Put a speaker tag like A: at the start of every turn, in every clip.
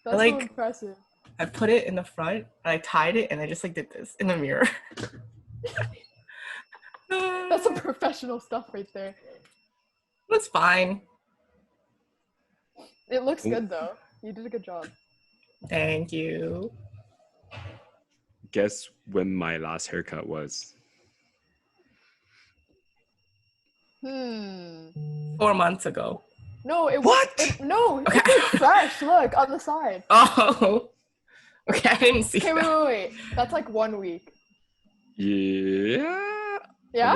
A: That's
B: like,
A: so impressive.
B: I put it in the front, and I tied it, and I just like did this in the mirror.
A: That's some professional stuff right there.
B: It was fine.
A: It looks good though. You did a good job.
B: Thank you.
C: Guess when my last haircut was?
B: 4 months ago.
A: No, it
C: What?
A: It's like fresh. Look on the side.
B: Oh. Okay, I didn't see
A: Okay,
B: that.
A: wait. That's like 1 week.
C: Yeah.
A: Yeah?
C: On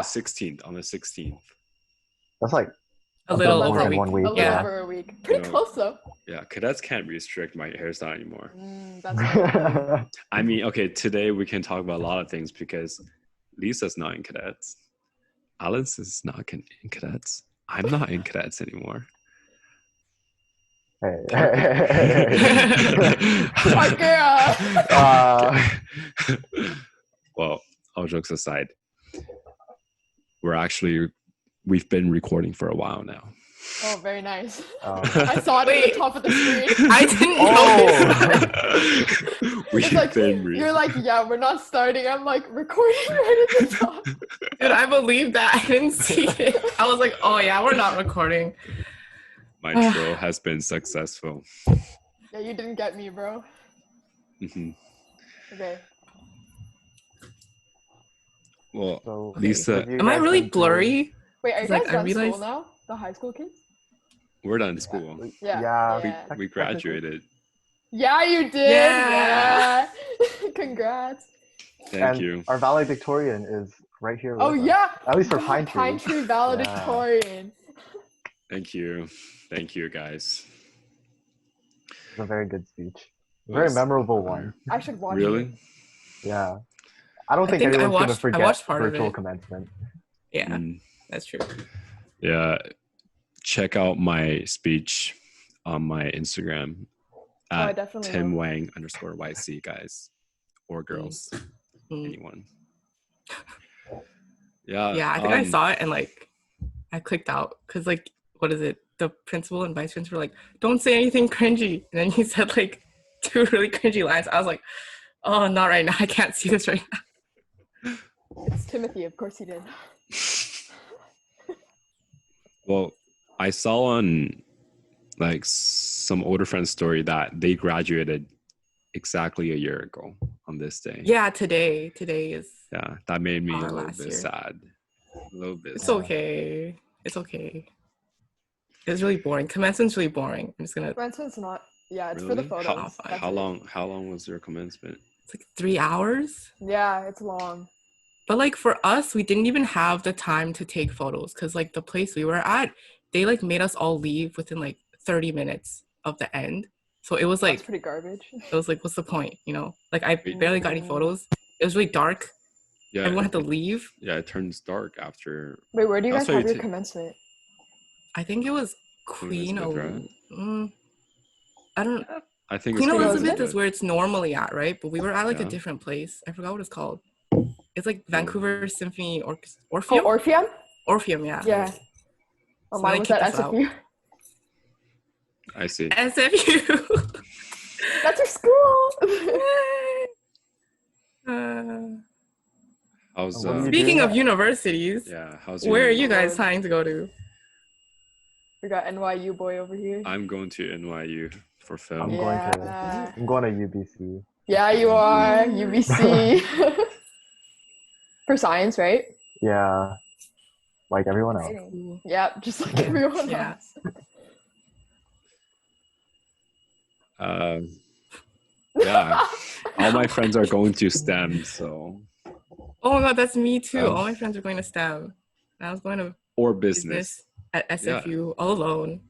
C: the 16th.
D: That's like
B: A little
A: that's
B: over
A: like
B: a week.
D: 1 week.
A: A little
B: Yeah.
A: over a week. Pretty
C: No.
A: close though.
C: Yeah, cadets can't restrict my hairstyle anymore.
A: That's right.
C: I mean, okay, today we can talk about a lot of things because Lisa's not in cadets. Alison is not in cadets. I'm not in cadets anymore.
D: Hey.
C: Well, all jokes aside, we've been recording for a while now.
A: Oh, very nice.
D: Oh.
A: I saw it at the top of the screen.
B: I didn't know.
C: We've
A: It's like,
C: been
A: you're like, yeah, we're not starting. I'm like, recording right at the top.
B: Dude, I believe that. I didn't see it. I was like, oh yeah, we're not recording.
C: My troll has been successful.
A: Yeah, you didn't get me, bro.
C: Mm-hmm.
A: Okay.
D: So,
C: Well, Lisa,
D: have you
B: Am I
D: guys
B: really
D: been to-
B: blurry?
A: Wait, are you
B: Like,
A: guys
B: I
A: done
B: realized-
A: school now? The high school kids?
C: we're done school.
A: Yeah.
D: Yeah.
C: We graduated.
A: Yeah, you did.
B: Yeah.
A: Yeah. Congrats.
C: Thank
D: And
C: you.
D: our valedictorian is right here.
A: Oh
D: with us.
A: yeah.
D: At least for
A: God,
D: Pine Tree.
A: Pine Tree valedictorian.
C: Thank you. Thank you, guys.
D: It's a very good speech. Very memorable one.
A: I should watch it.
C: Really?
D: Yeah. I don't
B: I
D: think
B: think I
D: anyone's gonna
B: watched- I
D: forget
B: watched part of
D: virtual
B: it.
D: commencement.
B: Yeah,
C: Mm.
B: that's true.
C: Yeah. Check out my speech on my Instagram
A: I
C: at
A: definitely
C: Tim
A: will.
C: Wang _YC, guys or girls, anyone. Yeah.
B: Yeah, I think I saw it and like I clicked out because like what is it? The principal and vice principal were like, don't say anything cringy. And then he said like 2 really cringy lines. I was like, oh, not right now. I can't see this right now.
A: It's Timothy, of course he did.
C: Well, I saw on like some older friend's story that they graduated exactly a year ago on this day.
B: Yeah, today is.
C: Yeah, that made me a little
B: last
C: bit
B: year.
C: sad. A little bit.
B: It's
C: sad.
B: okay. It's okay. It's really boring. Commencement's really boring. I'm just gonna.
A: Commencement's not. Yeah, it's for the
C: Really?
A: photos.
B: How-
A: That's
C: How
A: it.
C: long was your commencement?
B: It's like 3 hours.
A: Yeah, it's long.
B: But like for us, we didn't even have the time to take photos because like the place we were at, they like made us all leave within like 30 minutes of the end. So it was
A: That's
B: like
A: pretty garbage.
B: it was like, what's the point? You know, like I barely got any photos. It was really dark.
C: Yeah,
B: Everyone had to leave.
C: Yeah, it turns dark after.
A: Wait, where do you
C: That's
A: guys
C: why
A: have
C: you
A: your
C: ta-
A: commencement?
B: I think it was Queen
C: Elizabeth,
B: Elizabeth. I don't.
C: I think
B: Queen
C: it's
B: Elizabeth is where it's normally at, right? But we were at like a
C: Yeah.
B: different place. I forgot what it's called. It's like Vancouver Symphony
A: Oh,
B: Orpheum.
A: Orpheum?
B: Orpheum, yeah.
A: Yeah. Oh,
B: So
A: mine
B: they
A: was at
B: kicked us out.
A: SFU.
C: I see.
B: SFU.
A: That's your school.
C: How's
D: What do you
B: Speaking
D: do?
B: of universities,
C: yeah? How's
B: where are
C: your-
B: you guys planning to go to?
A: We got NYU boy over here.
C: I'm going to NYU for film.
D: I'm going to UBC.
A: Yeah, you are. UBC. For science, right?
D: Yeah. Like everyone else.
A: Exciting. Yeah, just like everyone
B: Yeah.
A: else.
C: Yeah, all my friends are going to STEM, so
B: Oh my god, that's me too. All my friends are going to STEM. I was going to
C: or
B: business at SFU all alone.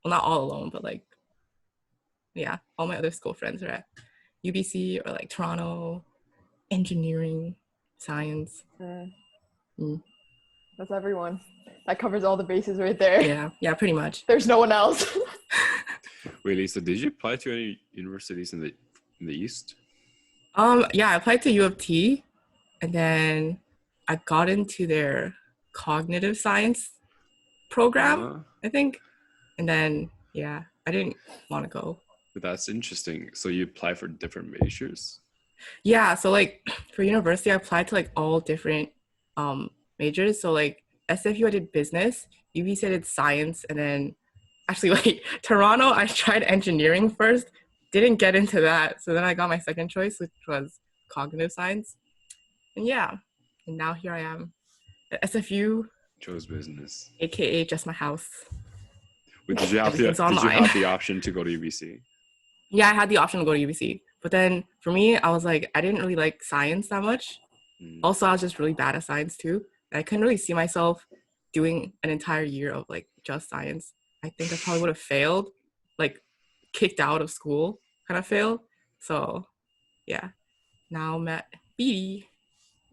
B: Well, not all alone, but like, yeah, all my other school friends are at UBC or like Toronto, engineering, science.
A: That's everyone. That covers all the bases right there.
B: Yeah, pretty much.
A: There's no one else.
C: Wait, Lisa, did you apply to any universities in the East?
B: Yeah, I applied to U of T, and then I got into their cognitive science program, I think. And then, yeah, I didn't want to go.
C: But that's interesting. So you apply for different majors?
B: Yeah, so like for university, I applied to like all different majors. So like SFU, I did business. UBC, I did science, and then actually like Toronto, I tried engineering first. Didn't get into that. So then I got my second choice, which was cognitive science. And yeah, and now here I am at SFU,
C: Chose business.
B: aka just my house.
C: Wait, did you have
B: Everything's
C: did you
B: online.
C: have the option to go to UBC?
B: Yeah, I had the option to go to UBC. But then for me, I was like, I didn't really like science that much. Also, I was just really bad at science too. I couldn't really see myself doing an entire year of like just science. I think I probably would have failed, like kicked out of school, kind of failed. So yeah, now I'm at BD.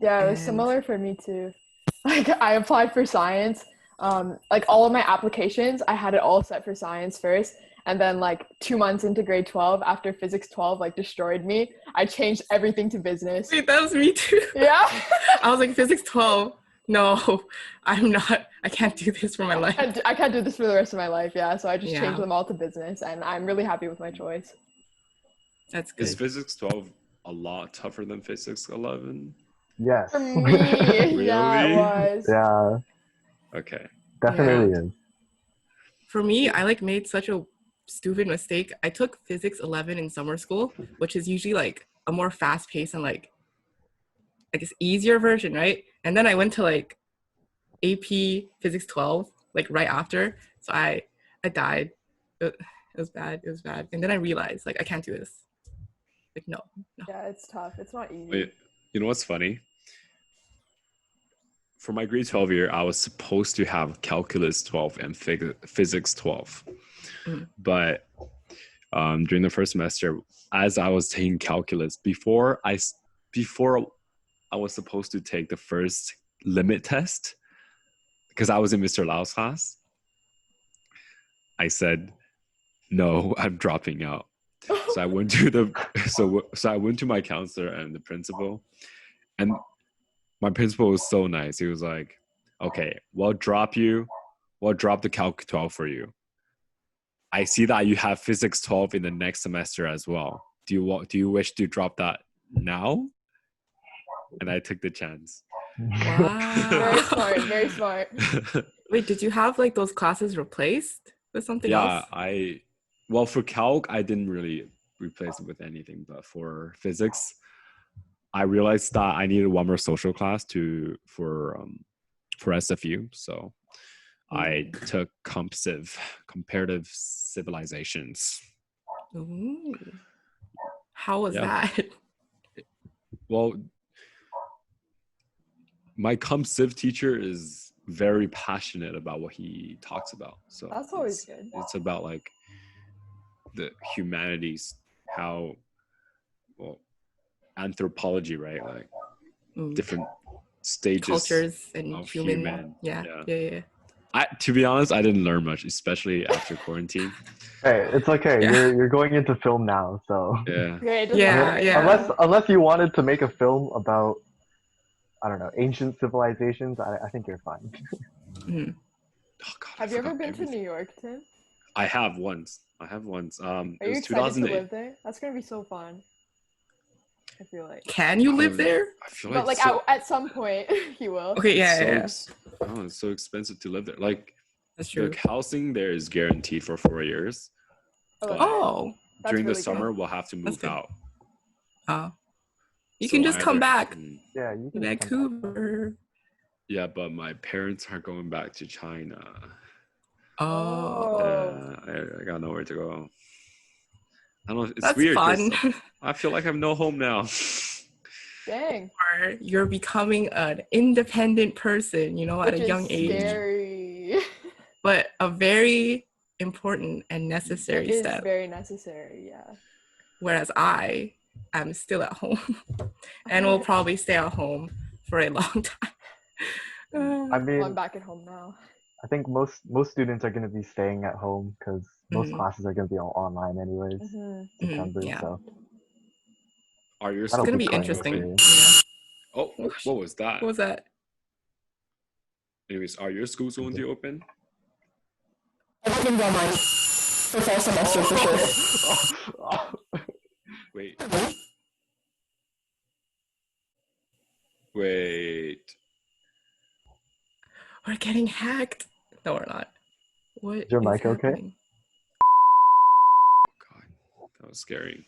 A: Yeah, it was
B: And-
A: similar for me too. Like I applied for science. Like all of my applications, I had it all set for science first. And then like 2 months into grade 12, after physics 12 like destroyed me, I changed everything to business.
B: Wait, that was me too.
A: Yeah.
B: I was like, physics 12. No, I'm not. I can't do this for my life.
A: I can't do this for the rest of my life. Yeah. So I just
B: Yeah.
A: changed them all to business, and I'm really happy with my choice.
B: That's
C: Is
B: good.
C: physics 12 a lot tougher than physics 11?
D: Yes.
A: For me, yeah, it
C: Really?
A: was.
D: Yeah,
C: Okay.
D: definitely is.
B: For me, I like made such a stupid mistake. I took physics 11 in summer school, which is usually like a more fast paced and like I guess easier version, right? And then I went to like AP physics 12 like right after. So I died. It was bad. It was bad. And then I realized like I can't do this. Like no.
A: Yeah, it's tough. It's not easy.
C: Wait, you know what's funny? For my grade 12 year, I was supposed to have calculus 12 and physics 12. But during the first semester, as I was taking calculus, before I was supposed to take the first limit test, because I was in Mr. Lau's class, I said, no, I'm dropping out. So I went to I went to my counselor and the principal, and my principal was so nice. He was like, okay, we'll drop the calc 12 for you. I see that you have physics 12 in the next semester as well. Do you wish to drop that now? And I took the chance.
B: Wow.
A: Very smart. Very smart.
B: Wait, did you have like those classes replaced with something else?
C: Well, for calc, I didn't really replace it with anything, but for physics, I realized that I needed one more social class for SFU. So I took comparative civilizations.
B: Ooh. How was
C: Yeah.
B: that?
C: Well, my comp civ teacher is very passionate about what he talks about. So
A: That's always good.
C: It's about like the humanities, how, well, anthropology, right? Like different stages,
B: Cultures and
C: of
B: human. Yeah.
C: To be honest, I didn't learn much, especially after quarantine.
D: Hey, it's okay.
B: Yeah.
D: You're going into film now, so
C: Yeah.
A: Okay, it doesn't
B: Yeah,
A: matter.
B: yeah.
D: unless you wanted to make a film about, I don't know, ancient civilizations, I think you're fine.
B: Mhm.
C: Oh, God, I
A: Have you ever
C: forgot
A: been to
C: everything.
A: New York, Tim?
C: I have once.
A: Are
C: It
A: you
C: was
A: excited to
C: 2008.
A: live there? That's gonna be so fun. I feel like.
B: Can you live there?
C: I feel
A: But like at some point, he will.
B: Okay, yeah.
C: It's so expensive to live there. Like,
B: That's true.
C: the housing there is guaranteed for 4 years.
B: Oh.
A: That's
C: During the
A: really
C: summer,
A: good.
C: we'll have to
B: That's
C: move
B: good.
C: out.
B: Oh. You
C: So
B: can just come
C: either-
B: back
D: Yeah, you
B: to
D: can come back.
B: Vancouver.
C: Yeah, but my parents are going back to China.
B: Oh.
C: I got nowhere to go. I don't know. It's
B: That's
C: weird. 'cause
B: fun.
C: I feel like I have no home now.
A: Dang.
B: Or you're becoming an independent person, you know, at
A: Which
B: a young
A: is
B: age.
A: scary.
B: But a very important and necessary
A: It is
B: step.
A: very necessary, yeah.
B: Whereas I am still at home and will probably stay at home for a long time.
D: I
A: Well, I'm
D: mean,
A: back at home now.
D: I think most students are going to be staying at home because most classes are going to be all online anyways. September,
B: yeah.
D: so
C: Are your
B: It's
D: That'll
B: gonna
C: schools
B: be
D: be fun.
B: interesting.
C: open?
B: Yeah.
C: Oh, what was that?
B: What was that?
C: Anyways, are your schools going to open?
A: for fall semester for sure.
C: Wait. Wait.
B: We're getting hacked. No, we're not. What
D: Is your mic okay?
B: happening?
C: God, that was scary.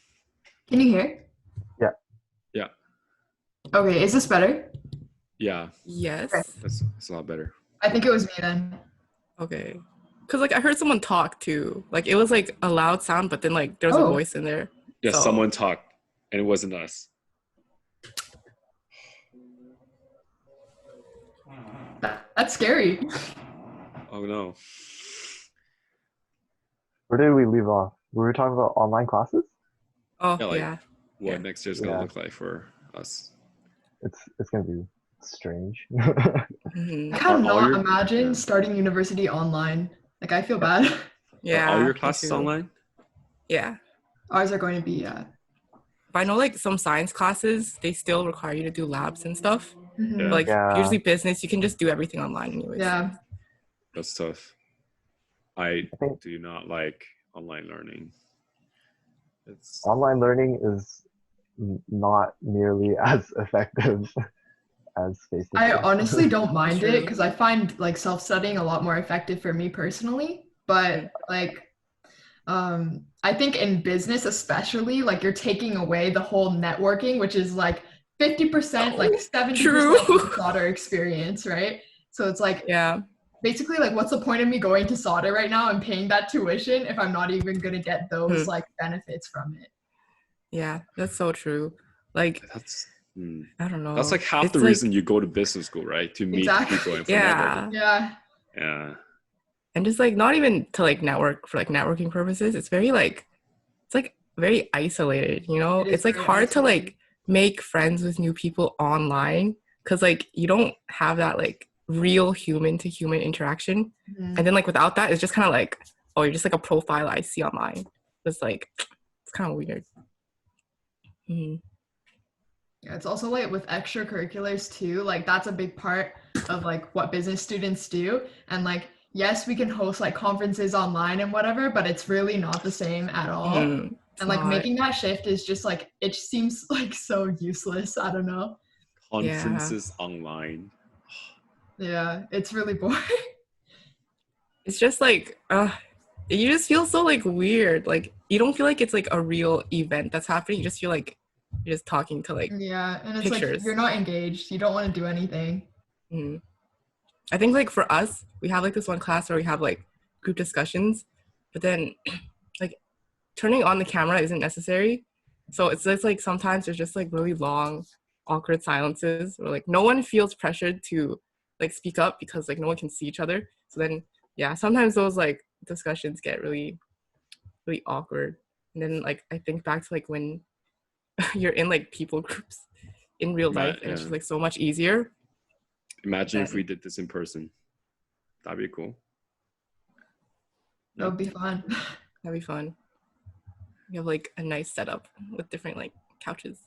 A: Can you hear?
C: Yeah.
A: Okay, is this better?
C: Yeah.
B: Yes.
C: That's a lot better.
A: I think it was me then.
B: Okay. Cause like I heard someone talk too. Like it was like a loud sound, but then like there's a voice in there.
C: Yeah,
B: So-
C: someone talked, and it wasn't us.
A: That's scary.
C: Oh no.
D: Where did we leave off? We were talking about online classes.
B: Oh
C: Yeah, like,
B: yeah.
C: What
B: Yeah.
C: next year's gonna
D: Yeah.
C: look like for us?
D: It's gonna be strange.
B: Mhm.
A: I
C: Are all
A: cannot
C: your-
A: imagine
C: yeah.
A: starting university online. Like, I feel bad.
B: Yeah.
C: Are all your
B: me
C: classes
B: too.
C: online?
B: Yeah.
A: Ours are going to be,
B: But I know like some science classes, they still require you to do labs and stuff.
A: mhm.
C: Yeah.
B: But like
D: Yeah.
B: usually business, you can just do everything online anyways.
A: Yeah.
C: That's tough. I
D: I think
C: do not like online learning. It's
D: online learning is not nearly as effective as face-to-face.
A: I honestly don't mind it
B: True.
A: because I find like self-studying a lot more effective for me personally. But like, I think in business especially, like you're taking away the whole networking, which is like 50%, like 70%
B: True.
A: of the solder experience, right? So it's like
B: Yeah.
A: basically like what's the point of me going to solder right now and paying that tuition if I'm not even gonna get those like benefits from it?
B: Yeah. That's so true. Like
C: that's
B: I don't know.
C: that's like half
B: It's
C: the
B: like-
C: reason you go to business school, right? To meet
A: Exactly.
C: people and for
B: Yeah.
A: Yeah.
C: networking. Yeah.
B: And just like not even to like network for like networking purposes. It's very like it's like very isolated, you know?
A: It is
B: It's like
A: very
B: hard to
A: isolated.
B: like make friends with new people online because like you don't have that like real human to human interaction.
A: Mhm.
B: And then like without that, it's just kind of like, oh, you're just like a profile I see online. It's like it's kind of weird. Mhm.
A: Yeah, it's also like with extracurriculars too. Like that's a big part of like what business students do. And like, yes, we can host like conferences online and whatever, but it's really not the same at all.
B: Mhm. It's
A: And like
B: not-
A: making that shift is just like it seems like so useless. I don't know.
C: Conferences online.
A: Yeah, it's really boring.
B: it's just like you just feel so like weird. Like you don't feel like it's like a real event that's happening. You just feel like you're just talking to like
A: Yeah, and it's
B: Pictures.
A: like you're not engaged. You don't want to do anything.
B: mhm. I think like for us, we have like this one class where we have like group discussions, but then like turning on the camera isn't necessary. So it's just like sometimes there's just like really long, awkward silences where like no one feels pressured to like speak up because like no one can see each other. So then yeah, sometimes those like discussions get really, really awkward. And then like I think back to like when you're in like people groups in real life and it's just like so much easier.
C: Imagine if
B: Then-
C: we did this in person. That'd be cool.
A: That would be fun.
B: That'd be fun. You have like a nice setup with different like couches.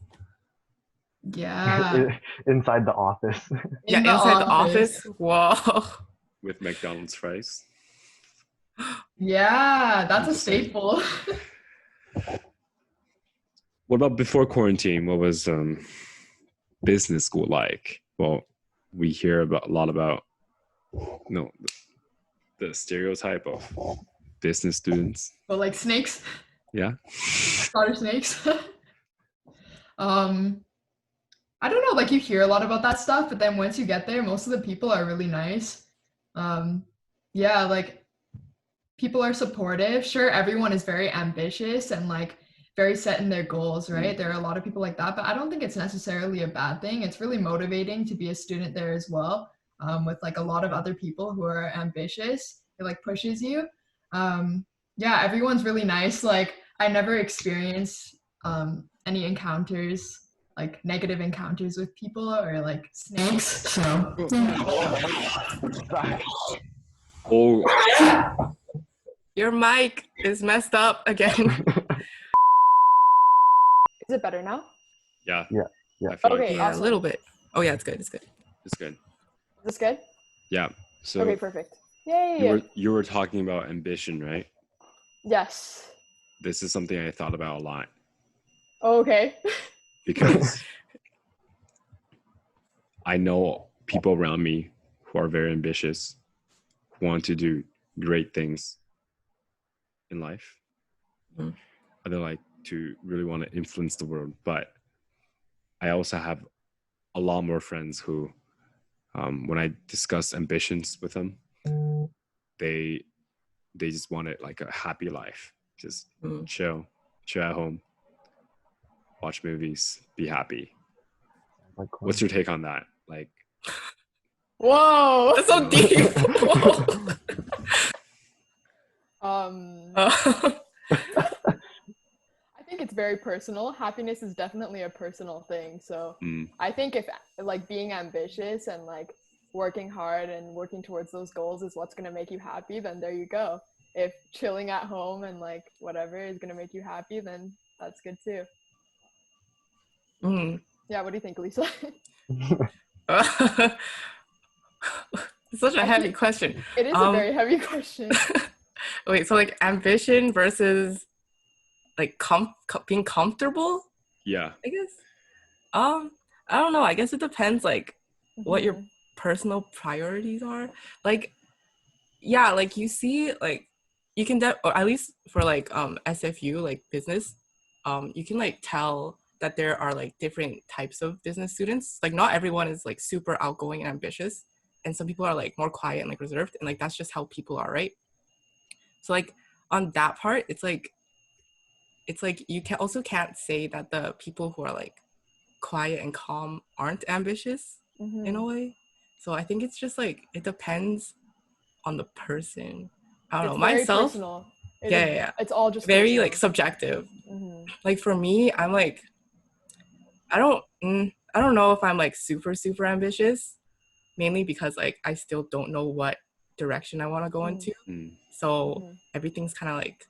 A: Yeah.
D: Inside the office.
B: Yeah,
A: In the
B: inside the office. Whoa.
C: With McDonald's fries.
A: Yeah, that's a
C: Just saying.
A: staple.
C: What about before quarantine? What was business school like? Well, we hear about a lot about the stereotype of business students.
A: But like snakes,
C: Yeah.
A: starter snakes. I don't know, like you hear a lot about that stuff, but then once you get there, most of the people are really nice. Yeah, like people are supportive. Sure, everyone is very ambitious and like very set in their goals, right? There are a lot of people like that, but I don't think it's necessarily a bad thing. It's really motivating to be a student there as well, with like a lot of other people who are ambitious. It like pushes you. Yeah, everyone's really nice. Like I never experienced any encounters, like negative encounters with people or like snakes. So
C: Oh,
B: Your mic is messed up again.
A: is it better now?
C: yeah.
D: Yeah.
C: I feel
A: Okay.
C: like
B: Yeah,
A: awesome.
B: a little bit. Oh yeah, it's good. It's good.
C: it's good.
A: Is this good?
C: Yeah. So
A: Okay, perfect. Yay!
C: you were talking about ambition, right?
A: Yes.
C: This is something I thought about a lot
A: Oh, okay.
C: because I know people around me who are very ambitious, who want to do great things in life.
B: Mm.
C: They like to really want to influence the world. But I also have a lot more friends who, when I discuss ambitions with them, they just want it like a happy life. Just chill at home, watch movies, be happy.
D: Like, cool.
C: What's your take on that? Like,
A: Whoa.
B: That's so deep.
A: I think it's very personal. Happiness is definitely a personal thing. So I think if like being ambitious and like working hard and working towards those goals is what's going to make you happy, then there you go. If chilling at home and like whatever is going to make you happy, then that's good too. Yeah, what do you think, Lisa?
B: It's such a heavy question.
A: It is a very heavy question.
B: Wait, so like ambition versus like being comfortable?
C: yeah.
B: I guess. I don't know. I guess it depends like what your personal priorities are. Like, yeah, like you see, like you can or at least for like SFU, like business, you can like tell that there are like different types of business students. Like not everyone is like super outgoing and ambitious, and some people are like more quiet and like reserved, and like that's just how people are, right? So like on that part, it's like you can't say that the people who are like quiet and calm aren't ambitious in a way. So I think it's just like it depends on the person. I don't know. Myself,
A: personal.
B: Yeah.
A: It's all just
B: very
A: personal.
B: like subjective. Like for me, I'm like I don't know if I'm like super ambitious, mainly because like I still don't know what direction I want to go into. So everything's kind of like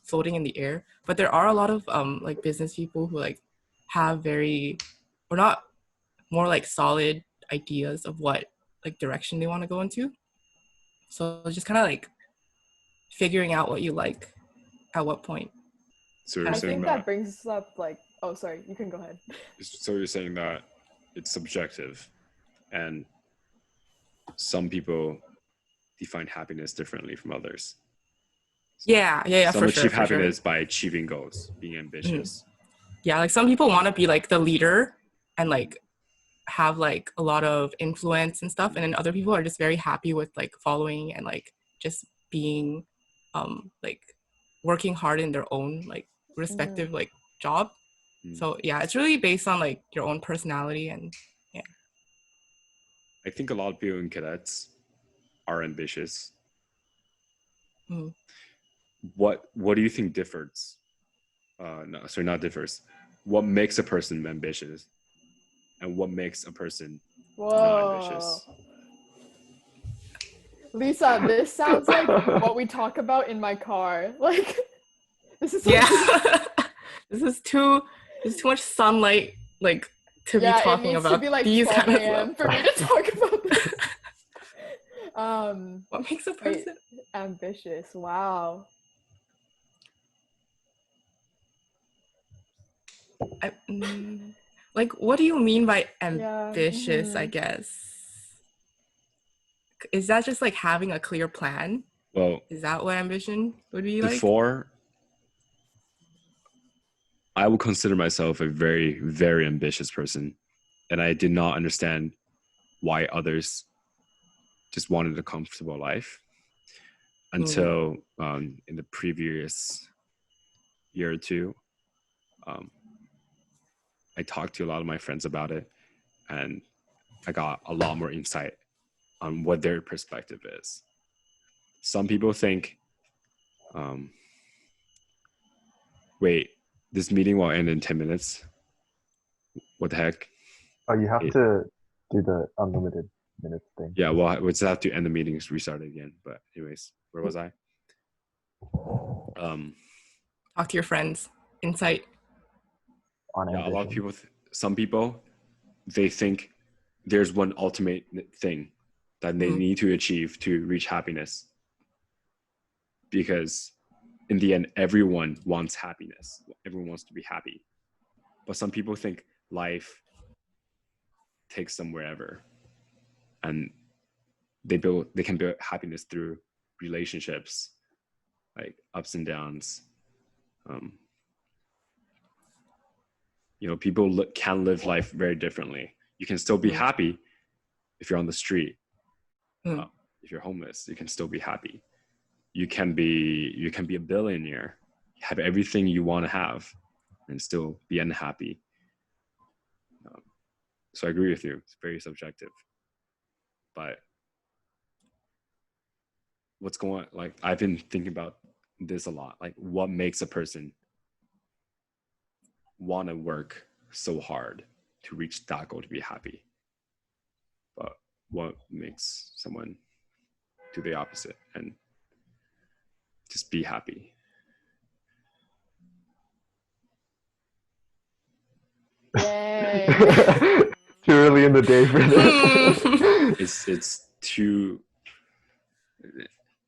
B: floating in the air. But there are a lot of like business people who like have more like solid ideas of what like direction they want to go into. So just kind of like figuring out what you like at what point.
C: So you're
A: I
C: saying
A: think that brings up like, oh, sorry, you can go ahead.
C: So you're saying that it's subjective, and some people define happiness differently from others.
B: Yeah,
C: some
B: for
C: achieve
B: sure,
C: happiness by achieving goals, being ambitious.
B: Yeah, like some people want to be like the leader and like have like a lot of influence and stuff, and then other people are just very happy with like following and like just being like working hard in their own like respective like job. So yeah, it's really based on like your own personality. And yeah,
C: I think a lot of people in cadets are ambitious. What do you think differs? Not differs. What makes a person ambitious, and what makes a person not ambitious?
A: Lisa, this sounds like what we talk about in my car. Like, this is
B: this is too much sunlight, like to be talking about.
A: It needs to be like
B: these
A: 12
B: kind of
A: a.m.
B: stuff.
A: for me to talk about this.
B: What makes a person
A: ambitious? Wow.
B: Like, what do you mean by ambitious? I guess, is that just like having a clear plan?
C: Well,
B: is that what ambition would be like?
C: Before, I would consider myself a very, very ambitious person, and I did not understand why others just wanted a comfortable life until in the previous year or two, I talked to a lot of my friends about it, and I got a lot more insight on what their perspective is. Some people think, wait, this meeting will end in 10 minutes. What the heck?
D: Oh, you have to do the unlimited minutes thing.
C: Yeah, well, we just have to end the meeting, restart it again. But anyways, where was I?
B: Talk to your friends. Insight.
C: Yeah, a lot of people, some people, they think there's one ultimate thing that they need to achieve to reach happiness. Because in the end, everyone wants happiness. Everyone wants to be happy. But some people think life takes them wherever. And they can build happiness through relationships, like ups and downs. People can live life very differently. You can still be happy if you're on the street. If you're homeless, you can still be happy. You can be a billionaire, have everything you want to have, and still be unhappy. So I agree with you. It's very subjective. But what's going on? Like, I've been thinking about this a lot. Like, what makes a person want to work so hard to reach that goal to be happy? But what makes someone do the opposite and just be happy?
A: Yay.
D: Too early in the day for this.
C: It's too,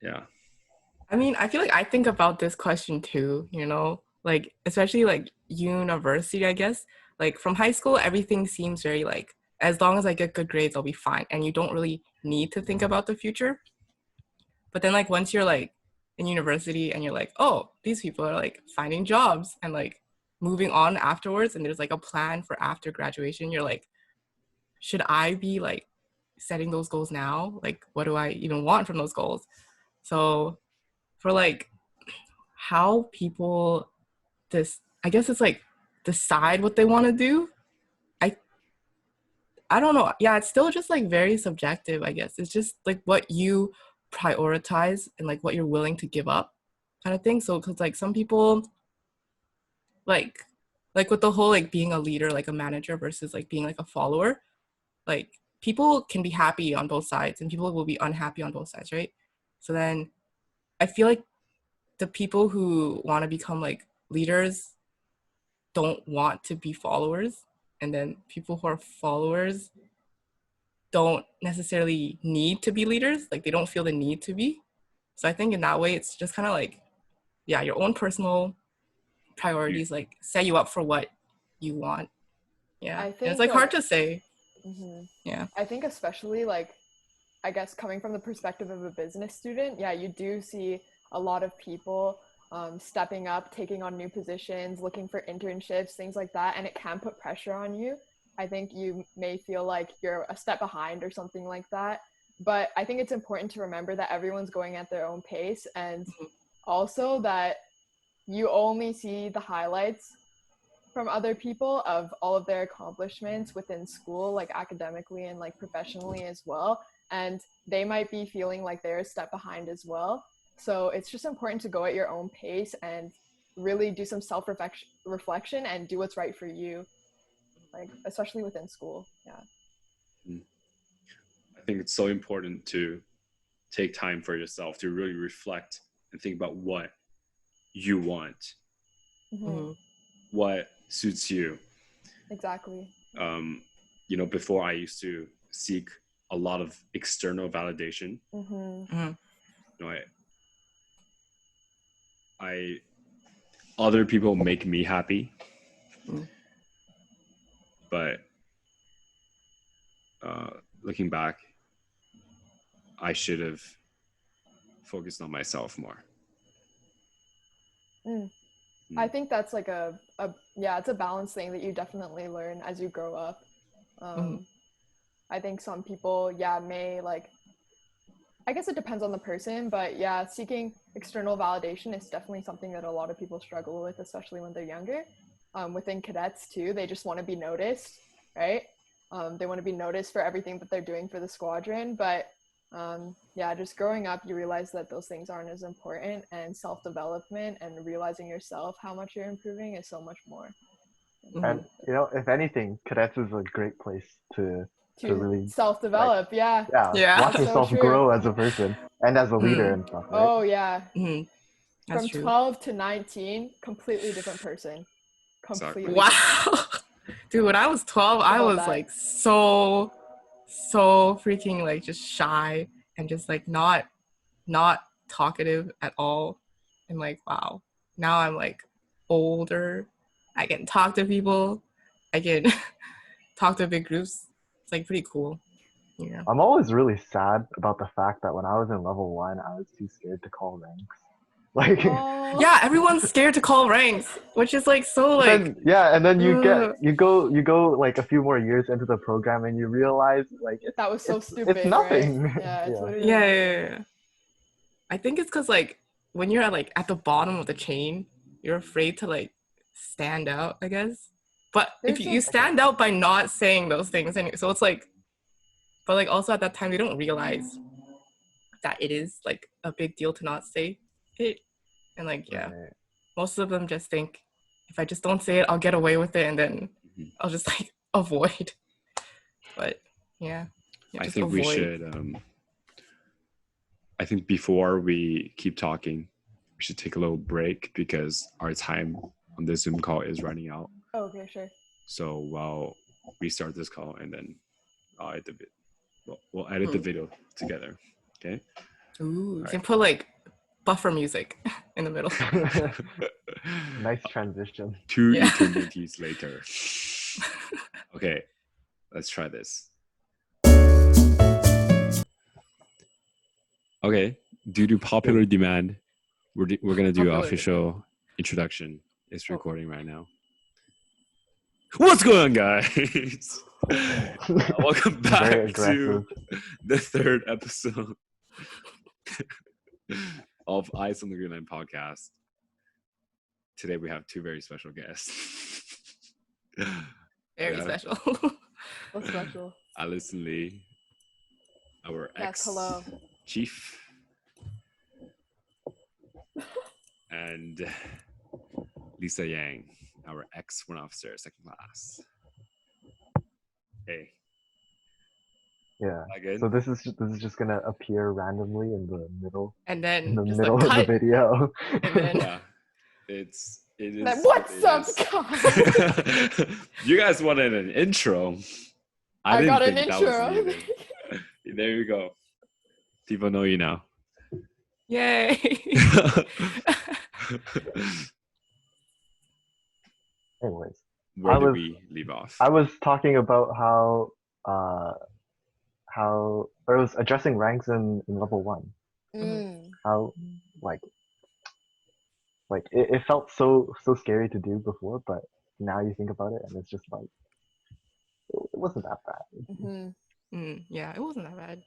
C: yeah.
B: I mean, I feel like I think about this question too, like, especially like university, I guess. Like from high school, everything seems very like, as long as I get good grades, I'll be fine. And you don't really need to think about the future. But then like once you're like in university and you're like, oh, these people are like finding jobs and like moving on afterwards, and there's like a plan for after graduation, you're like, should I be like setting those goals now? Like, what do I even want from those goals? So for like how people I guess it's like decide what they want to do. I don't know. Yeah, it's still just like very subjective, I guess. It's just like what you prioritize and like what you're willing to give up kind of thing. So because like some people like with the whole like being a leader, like a manager versus like being like a follower, like people can be happy on both sides and people will be unhappy on both sides, right? So then I feel like the people who want to become like leaders don't want to be followers, and then people who are followers don't necessarily need to be leaders. Like they don't feel the need to be. So I think in that way, it's just kind of like, yeah, your own personal priorities like set you up for what you want. Yeah,
A: I think
B: and it's like hard to say. Yeah,
A: I think especially like, I guess coming from the perspective of a business student, yeah, you do see a lot of people stepping up, taking on new positions, looking for internships, things like that, and it can put pressure on you. I think you may feel like you're a step behind or something like that, but I think it's important to remember that everyone's going at their own pace, and also that you only see the highlights from other people of all of their accomplishments within school, like academically and like professionally as well, and they might be feeling like they're a step behind as well. So it's just important to go at your own pace and really do some self-reflection and do what's right for you, like especially within school. Yeah.
C: I think it's so important to take time for yourself to really reflect and think about what you want, what suits you.
A: Exactly.
C: Before I used to seek a lot of external validation. I other people make me happy, but looking back, I should have focused on myself more.
A: I think that's like it's a balance thing that you definitely learn as you grow up. I think some people, may like, I guess it depends on the person, but yeah, seeking external validation is definitely something that a lot of people struggle with, especially when they're younger. Within cadets too, they just want to be noticed, right? They want to be noticed for everything that they're doing for the squadron, but just growing up, you realize that those things aren't as important, and self-development and realizing yourself how much you're improving is so much more.
D: And if anything, cadets is a great place to really
A: self-develop.
D: watch
A: That's
D: yourself
A: so
D: grow as a person and as a leader and stuff, right?
A: Oh yeah.
B: That's
A: From
B: true.
A: 12 to 19, completely different person. Completely.
B: Wow. Dude, when I was 12, I was like so freaking like just shy and just like not talkative at all. and like, wow, now I'm like older. I can talk to people. I can talk to big groups. It's like pretty cool. Yeah.
D: I'm always really sad about the fact that when I was in level 1, I was too scared to call ranks. Like,
A: Oh.
B: Yeah, everyone's scared to call ranks, which is like so like
D: and then
B: ugh.
D: you go like a few more years into the program and you realize like
A: That was so
D: it's
A: stupid.
D: nothing.
A: Right? Yeah, it's
D: Yeah.
A: literally
B: Yeah. I think it's because like when you're like at the bottom of the chain, you're afraid to like stand out, I guess. But if
A: There's
B: you stand out by not saying those things, and so it's like, but like also at that time you don't realize that it is like a big deal to not say it, and like
D: Right.
B: most of them just think if I just don't say it, I'll get away with it, and then I'll just like avoid. But yeah,
C: I
B: just
C: think we
B: avoid.
C: should. I think before we keep talking, we should take a little break because our time on this Zoom call is running out.
A: Oh, okay, sure.
C: So while we start this call, and then I'll edit the we'll edit the video together. Okay.
B: Ooh, you can put like buffer music in the middle.
D: Nice transition.
C: 2 eternities later. Okay, let's try this. Okay, due to popular demand, we're gonna do an official introduction. It's recording right now. What's going on, guys? Welcome back to the 3rd episode of Eyes on the Green Line podcast. Today we have 2 very special guests.
B: Very special.
A: What's special?
C: Alison Lee, our
A: hello.
C: ex-chief, and Lisa Yang, our ex-one officer, 2nd class. Hey.
D: Yeah.
C: Again?
D: So this is just gonna appear randomly in the middle.
B: And then
D: In the
B: just
D: middle
B: like,
D: of the video.
B: And then
C: Yeah. It is.
A: Like, what's up, guys?
C: You guys wanted an intro.
A: I got an
C: think that was
A: intro.
C: needed. There you go. People know you now.
B: yay.
D: Anyways,
C: Where did we leave off?
D: I was talking about how or it was addressing ranks in level 1. How like it felt so scary to do before, but now you think about it and it's just like it wasn't that bad.
B: Yeah, it wasn't that bad.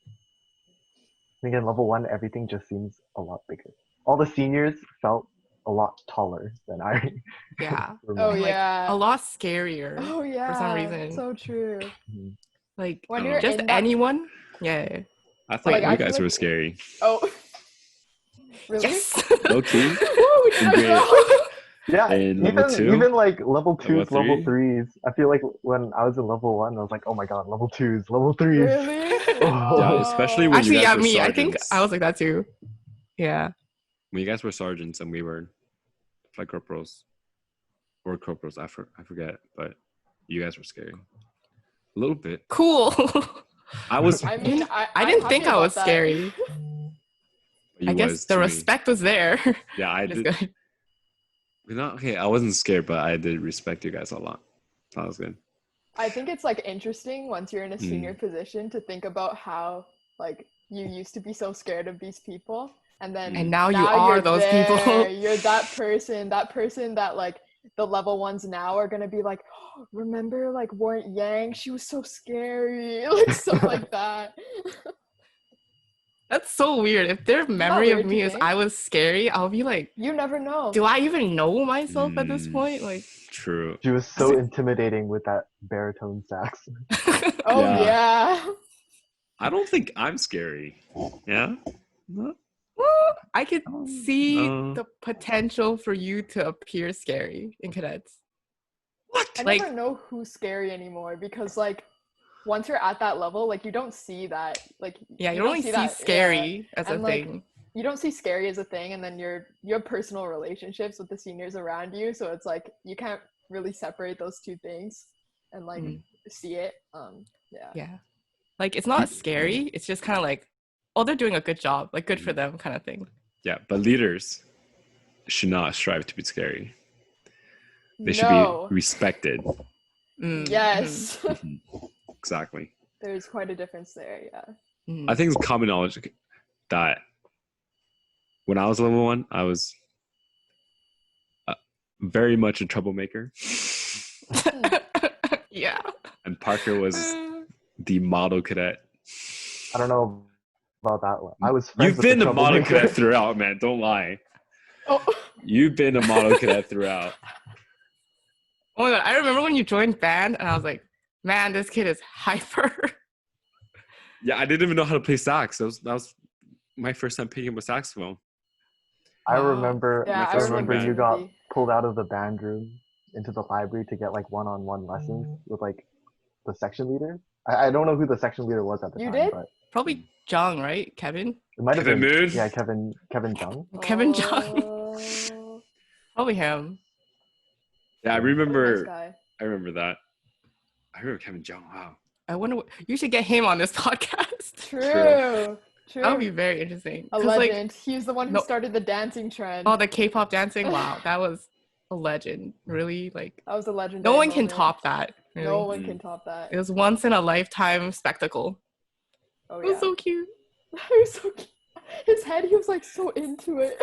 D: I think in level 1 everything just seems a lot bigger. All the seniors felt a lot taller than I
B: Yeah.
A: Oh
B: And,
A: yeah.
B: Like, a lot scarier.
A: Oh yeah.
B: For some reason.
A: So true.
B: Like
A: when you're
B: just anyone. Yeah.
C: I thought
A: like,
C: you
A: I
C: guys
A: feel
C: were
A: like-
C: scary.
A: Oh. Really?
B: Yes.
C: Okay.
A: Woo, did I
C: Great.
A: know?
D: Yeah,
C: In level 2?
D: even like level 2s,
C: Level
D: level 3s. I feel like when I was in level 1, I was like, oh my god, level 2s, level 3s.
A: Really?
D: Oh.
C: Yeah, especially when
B: Actually,
C: you guys were
B: me.
C: sergeants.
B: I think I was like that too. Yeah.
C: When you guys were sergeants and we were flight corporals or corporals, I forget, but you guys were scary. A little bit.
B: Cool.
C: I was.
A: I mean,
B: I didn't
A: I'm
B: think
A: happy
B: I was
A: about that.
B: scary.
C: You
B: I guess
C: was
B: the
C: to me.
B: respect was there.
C: Yeah, I
B: It's
C: did.
B: good.
C: Not okay. I wasn't scared, but I did respect you guys a lot. That was good.
A: I think it's like interesting once you're in a senior position to think about how like you used to be so scared of these people, and then
B: And now you are
A: you're
B: those
A: there,
B: people.
A: You're that person that like the level 1s now are gonna be like, oh, remember like Warrant Yang? She was so scary, like stuff like that.
B: That's so weird. If their memory
A: weird
B: of
A: to
B: me is
A: think?
B: I was scary, I'll be like,
A: You never know.
B: do I even know myself at this point? Like,
C: True.
D: She was so intimidating with that baritone sax.
A: Oh
C: Yeah.
A: yeah.
C: I don't think I'm scary. Yeah. No?
B: well, I could see
C: no.
B: the potential for you to appear scary in cadets.
C: What?
A: I
B: Like-
A: never know who's scary anymore because like once you're at that level, like you don't see that. Like
B: Yeah, you
A: don't
B: only see
A: that,
B: scary as a
A: And, like,
B: thing.
A: you don't see scary as a thing, and then you have personal relationships with the seniors around you, so it's like you can't really separate those two things and like see it.
B: Yeah. Like, it's not scary. It's just kind of like, oh, they're doing a good job. Like, good for them kind of thing.
C: Yeah, but leaders should not strive to be scary. They should
A: No.
C: be respected.
A: Yes.
C: Mhm. Exactly.
A: There's quite a difference there, yeah.
C: I think it's common knowledge that when I was level 1, I was very much a troublemaker.
B: Yeah.
C: And Parker was the model cadet.
D: I don't know about that one. I was friends
C: You've
D: with the
C: been a model
D: troublemaker.
C: cadet throughout, man. Don't lie.
A: Oh.
C: You've been a model cadet throughout.
B: Oh my god, I remember when you joined band and I was like, man, this kid is hyper.
C: Yeah, I didn't even know how to play sax. That was my first time picking up a saxophone.
D: I remember.
A: Yeah,
C: My
A: I
C: first
A: remember
C: band.
D: you got
A: Timothy.
D: pulled out of the band room into the library to get like one-on-one lessons with like the section leader. I don't know who the section leader was at the
A: You
D: time,
A: did?
D: but
B: Probably Jung, right? Kevin?
D: it might have
C: Kevin
D: been
C: Moon?
D: yeah, Kevin Jung.
B: Kevin Jung.
A: Oh,
B: Probably him.
C: Yeah, I
A: what a nice
C: remember.
A: guy.
C: I remember that. I remember Kevin Jung. Wow.
B: I wonder what you should get him on this podcast.
A: True.
B: That would be very interesting.
A: A
B: 'Cause, like,
A: legend. He's the one who
B: no-
A: started the dancing trend.
B: oh, the K-pop dancing. Wow, that was a legend. Really, like
A: That was a legend.
B: no one can top that. Really.
A: No one can top that.
B: It was once in a lifetime spectacle.
A: Oh
B: It was
A: yeah.
B: so cute.
A: He was so cute. His head, he was like so into it.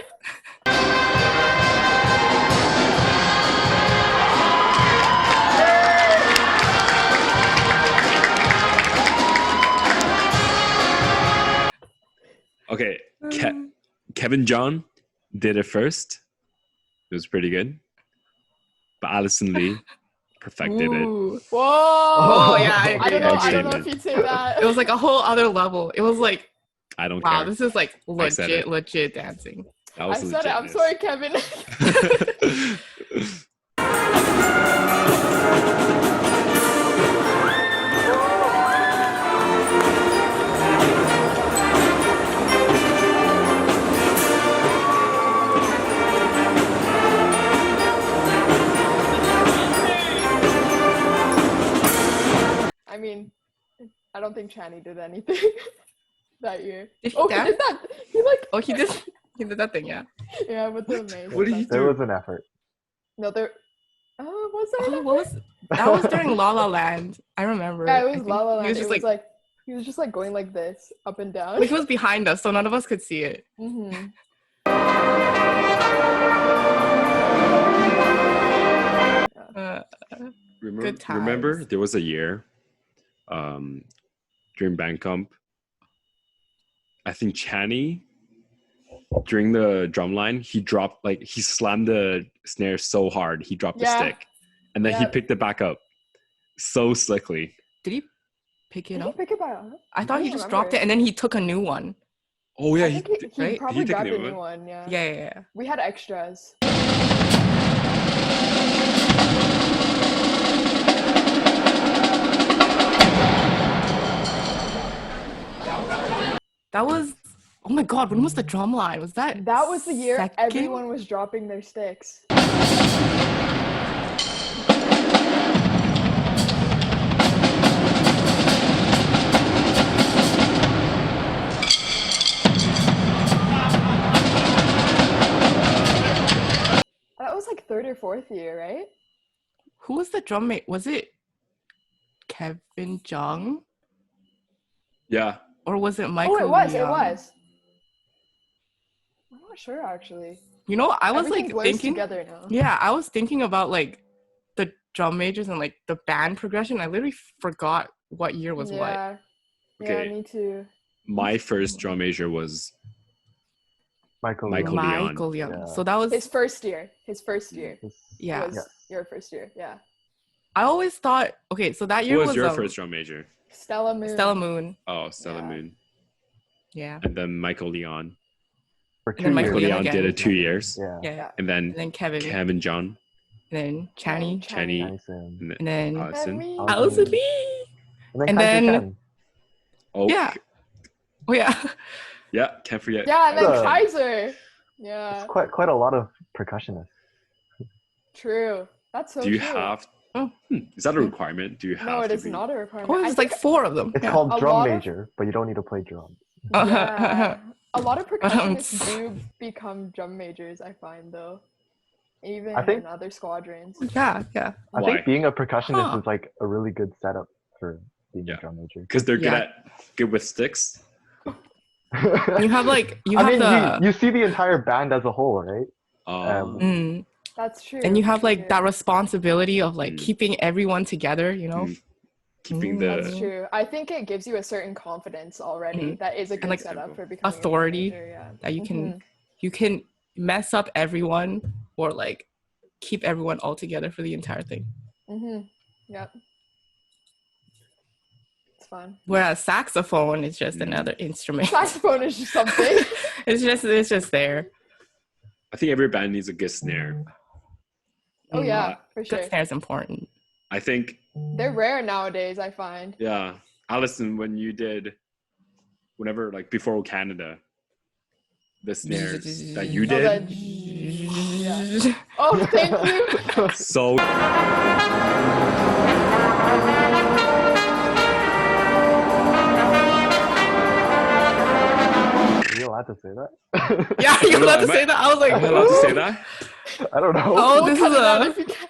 C: Okay, Kevin John did it first. It was pretty good. But Alison Lee perfected it.
B: Ooh.
A: Whoa!
B: Oh yeah, I
A: I
B: agree.
A: don't know.
C: Big
A: I don't know if
C: statement.
A: you'd say that.
B: It was like a whole other level. It was like,
C: I don't
B: wow,
C: care.
B: this is like
C: I said it.
B: legit dancing.
C: That
A: I
C: was
A: said it. I'm
C: legitness.
A: sorry, Kevin. I mean, I don't think Channy did anything that year.
B: Did he
A: Oh,
B: dance?
A: he did that. He like.
B: Oh, he did that thing, yeah.
A: Yeah, with the maze.
C: What did he
D: There
C: do?
D: was an effort.
A: No, there. Oh, was there?
B: Oh, what was that? Was during La La Land. I remember.
A: Yeah,
B: I
A: it was
B: think
A: La La Land.
B: He was
A: It
B: just
A: was
B: like,
A: he was just like going like this, up and down.
B: like he was behind us, so none of us could see it.
A: Mm-hmm.
B: Good times.
C: Remember, there was a year during band comp. I think Channy, during the drum line, he slammed the snare so hard, he dropped the
A: Yeah.
C: stick. And then he
A: Yeah.
C: picked it back up so slickly.
B: Did he pick it
A: Did he
B: up?
A: pick it back up?
B: I thought he
A: don't
B: just dropped
A: remember.
B: it and then he took a new one.
C: Oh, yeah.
A: I think he
B: right?
A: probably
C: Did he take
A: grabbed
C: a
A: a
C: new
A: new
C: one?
A: one. Yeah.
B: Yeah.
A: We had extras.
B: That was, oh my god, when was the drum line? Was that
A: That was the year
B: second?
A: everyone was dropping their sticks. That was like third or fourth year, right?
B: Who was the drum mate? Was it Kevin Jung?
C: Yeah.
B: Or was it Michael
A: Oh, it was. It
B: Young?
A: was. I'm not sure actually.
B: You know, I was
A: Everything
B: like
A: blurs
B: thinking,
A: together now.
B: yeah, I was thinking about like the drum majors and like the band progression. I literally forgot what year was what.
A: Yeah,
C: Okay.
A: me too.
C: My first drum major was
D: Michael
C: Michael
D: Young.
C: Leon.
B: Michael Young.
D: Yeah.
B: So that was,
A: His first year.
B: yeah.
A: Was
D: Yes.
A: your first year. Yeah.
B: I always thought, okay, so that year
C: Who was
B: was
C: your first drum major?
A: Stella Moon.
B: Stella Moon.
C: Oh, Stella
A: Yeah.
C: Moon.
B: Yeah.
C: And then Michael Leon.
D: For
B: And then
D: 2
B: Michael
C: Michael
D: years.
B: Leon
C: Leon
B: again.
C: did it 2 years.
D: Yeah.
B: Yeah.
C: And then
B: And then Kevin.
C: Kevin John.
B: And then Channy.
C: Channy.
D: Alison.
B: And then
C: Alison.
A: me.
B: Alison Lee.
D: And
B: And
D: then,
B: then-
C: Oh,
B: Yeah. Oh yeah.
C: Yeah, can't forget.
A: Yeah, and then
D: Uh,
A: Kaiser. Yeah,
D: it's quite a lot of percussionists.
A: true. That's so
C: Do you
A: true.
C: have?
B: Oh.
C: Is that a requirement? Do you have?
A: No, it
C: to
A: is
C: be?
A: not a requirement.
B: Oh,
A: I
B: it's like
A: think-
B: 4 of them.
D: It's
B: Yeah.
D: called
A: A
D: drum
A: lot of-
D: major, but you don't need to play drums.
A: Yeah. A lot of
B: Um,
A: percussionists do become drum majors, I find, though. Even
D: I think-
A: in other squadrons.
B: Yeah.
D: I
C: Why?
D: think being a percussionist
B: Huh.
D: is like a really good setup for being
C: Yeah.
D: a drum major.
C: Because they're
B: Yeah.
C: good with sticks.
B: You have like you
D: I
B: have
D: mean,
B: the
D: you see the entire band as a whole, right?
B: mm,
A: That's true.
B: and you have like
A: Yeah.
B: that responsibility of like
C: Mm.
B: keeping everyone together, you know.
C: Mm. Keeping
A: That's
C: the
A: true. I think it gives you a certain confidence already.
B: Mhm.
A: That is a good
B: like,
A: setup for becoming
B: authority
A: a drum major, yeah.
B: that you can mess up everyone or like keep everyone all together for the entire thing.
A: Yep. It's fun.
B: Whereas saxophone is just another instrument.
A: Saxophone is just something.
B: it's just there.
C: I think every band needs a good snare.
A: Oh
B: Mm.
A: yeah, for
B: Good
A: sure.
B: snare is important.
C: I think,
A: They're rare nowadays, I find.
C: yeah, Alison, when you did, whenever like before Canada, the snares that you
A: Oh,
C: did,
A: that- yeah. Oh, thank you.
C: so
D: Are you allowed to say that?
B: Yeah, you're
C: No,
B: allowed to
C: am I-
B: say that. I was like,
C: am I allowed to say
B: "Ooh."
C: that?
D: I don't know.
B: Oh,
A: We'll
B: this
A: cut
B: is
A: it out
B: a.
A: if you can.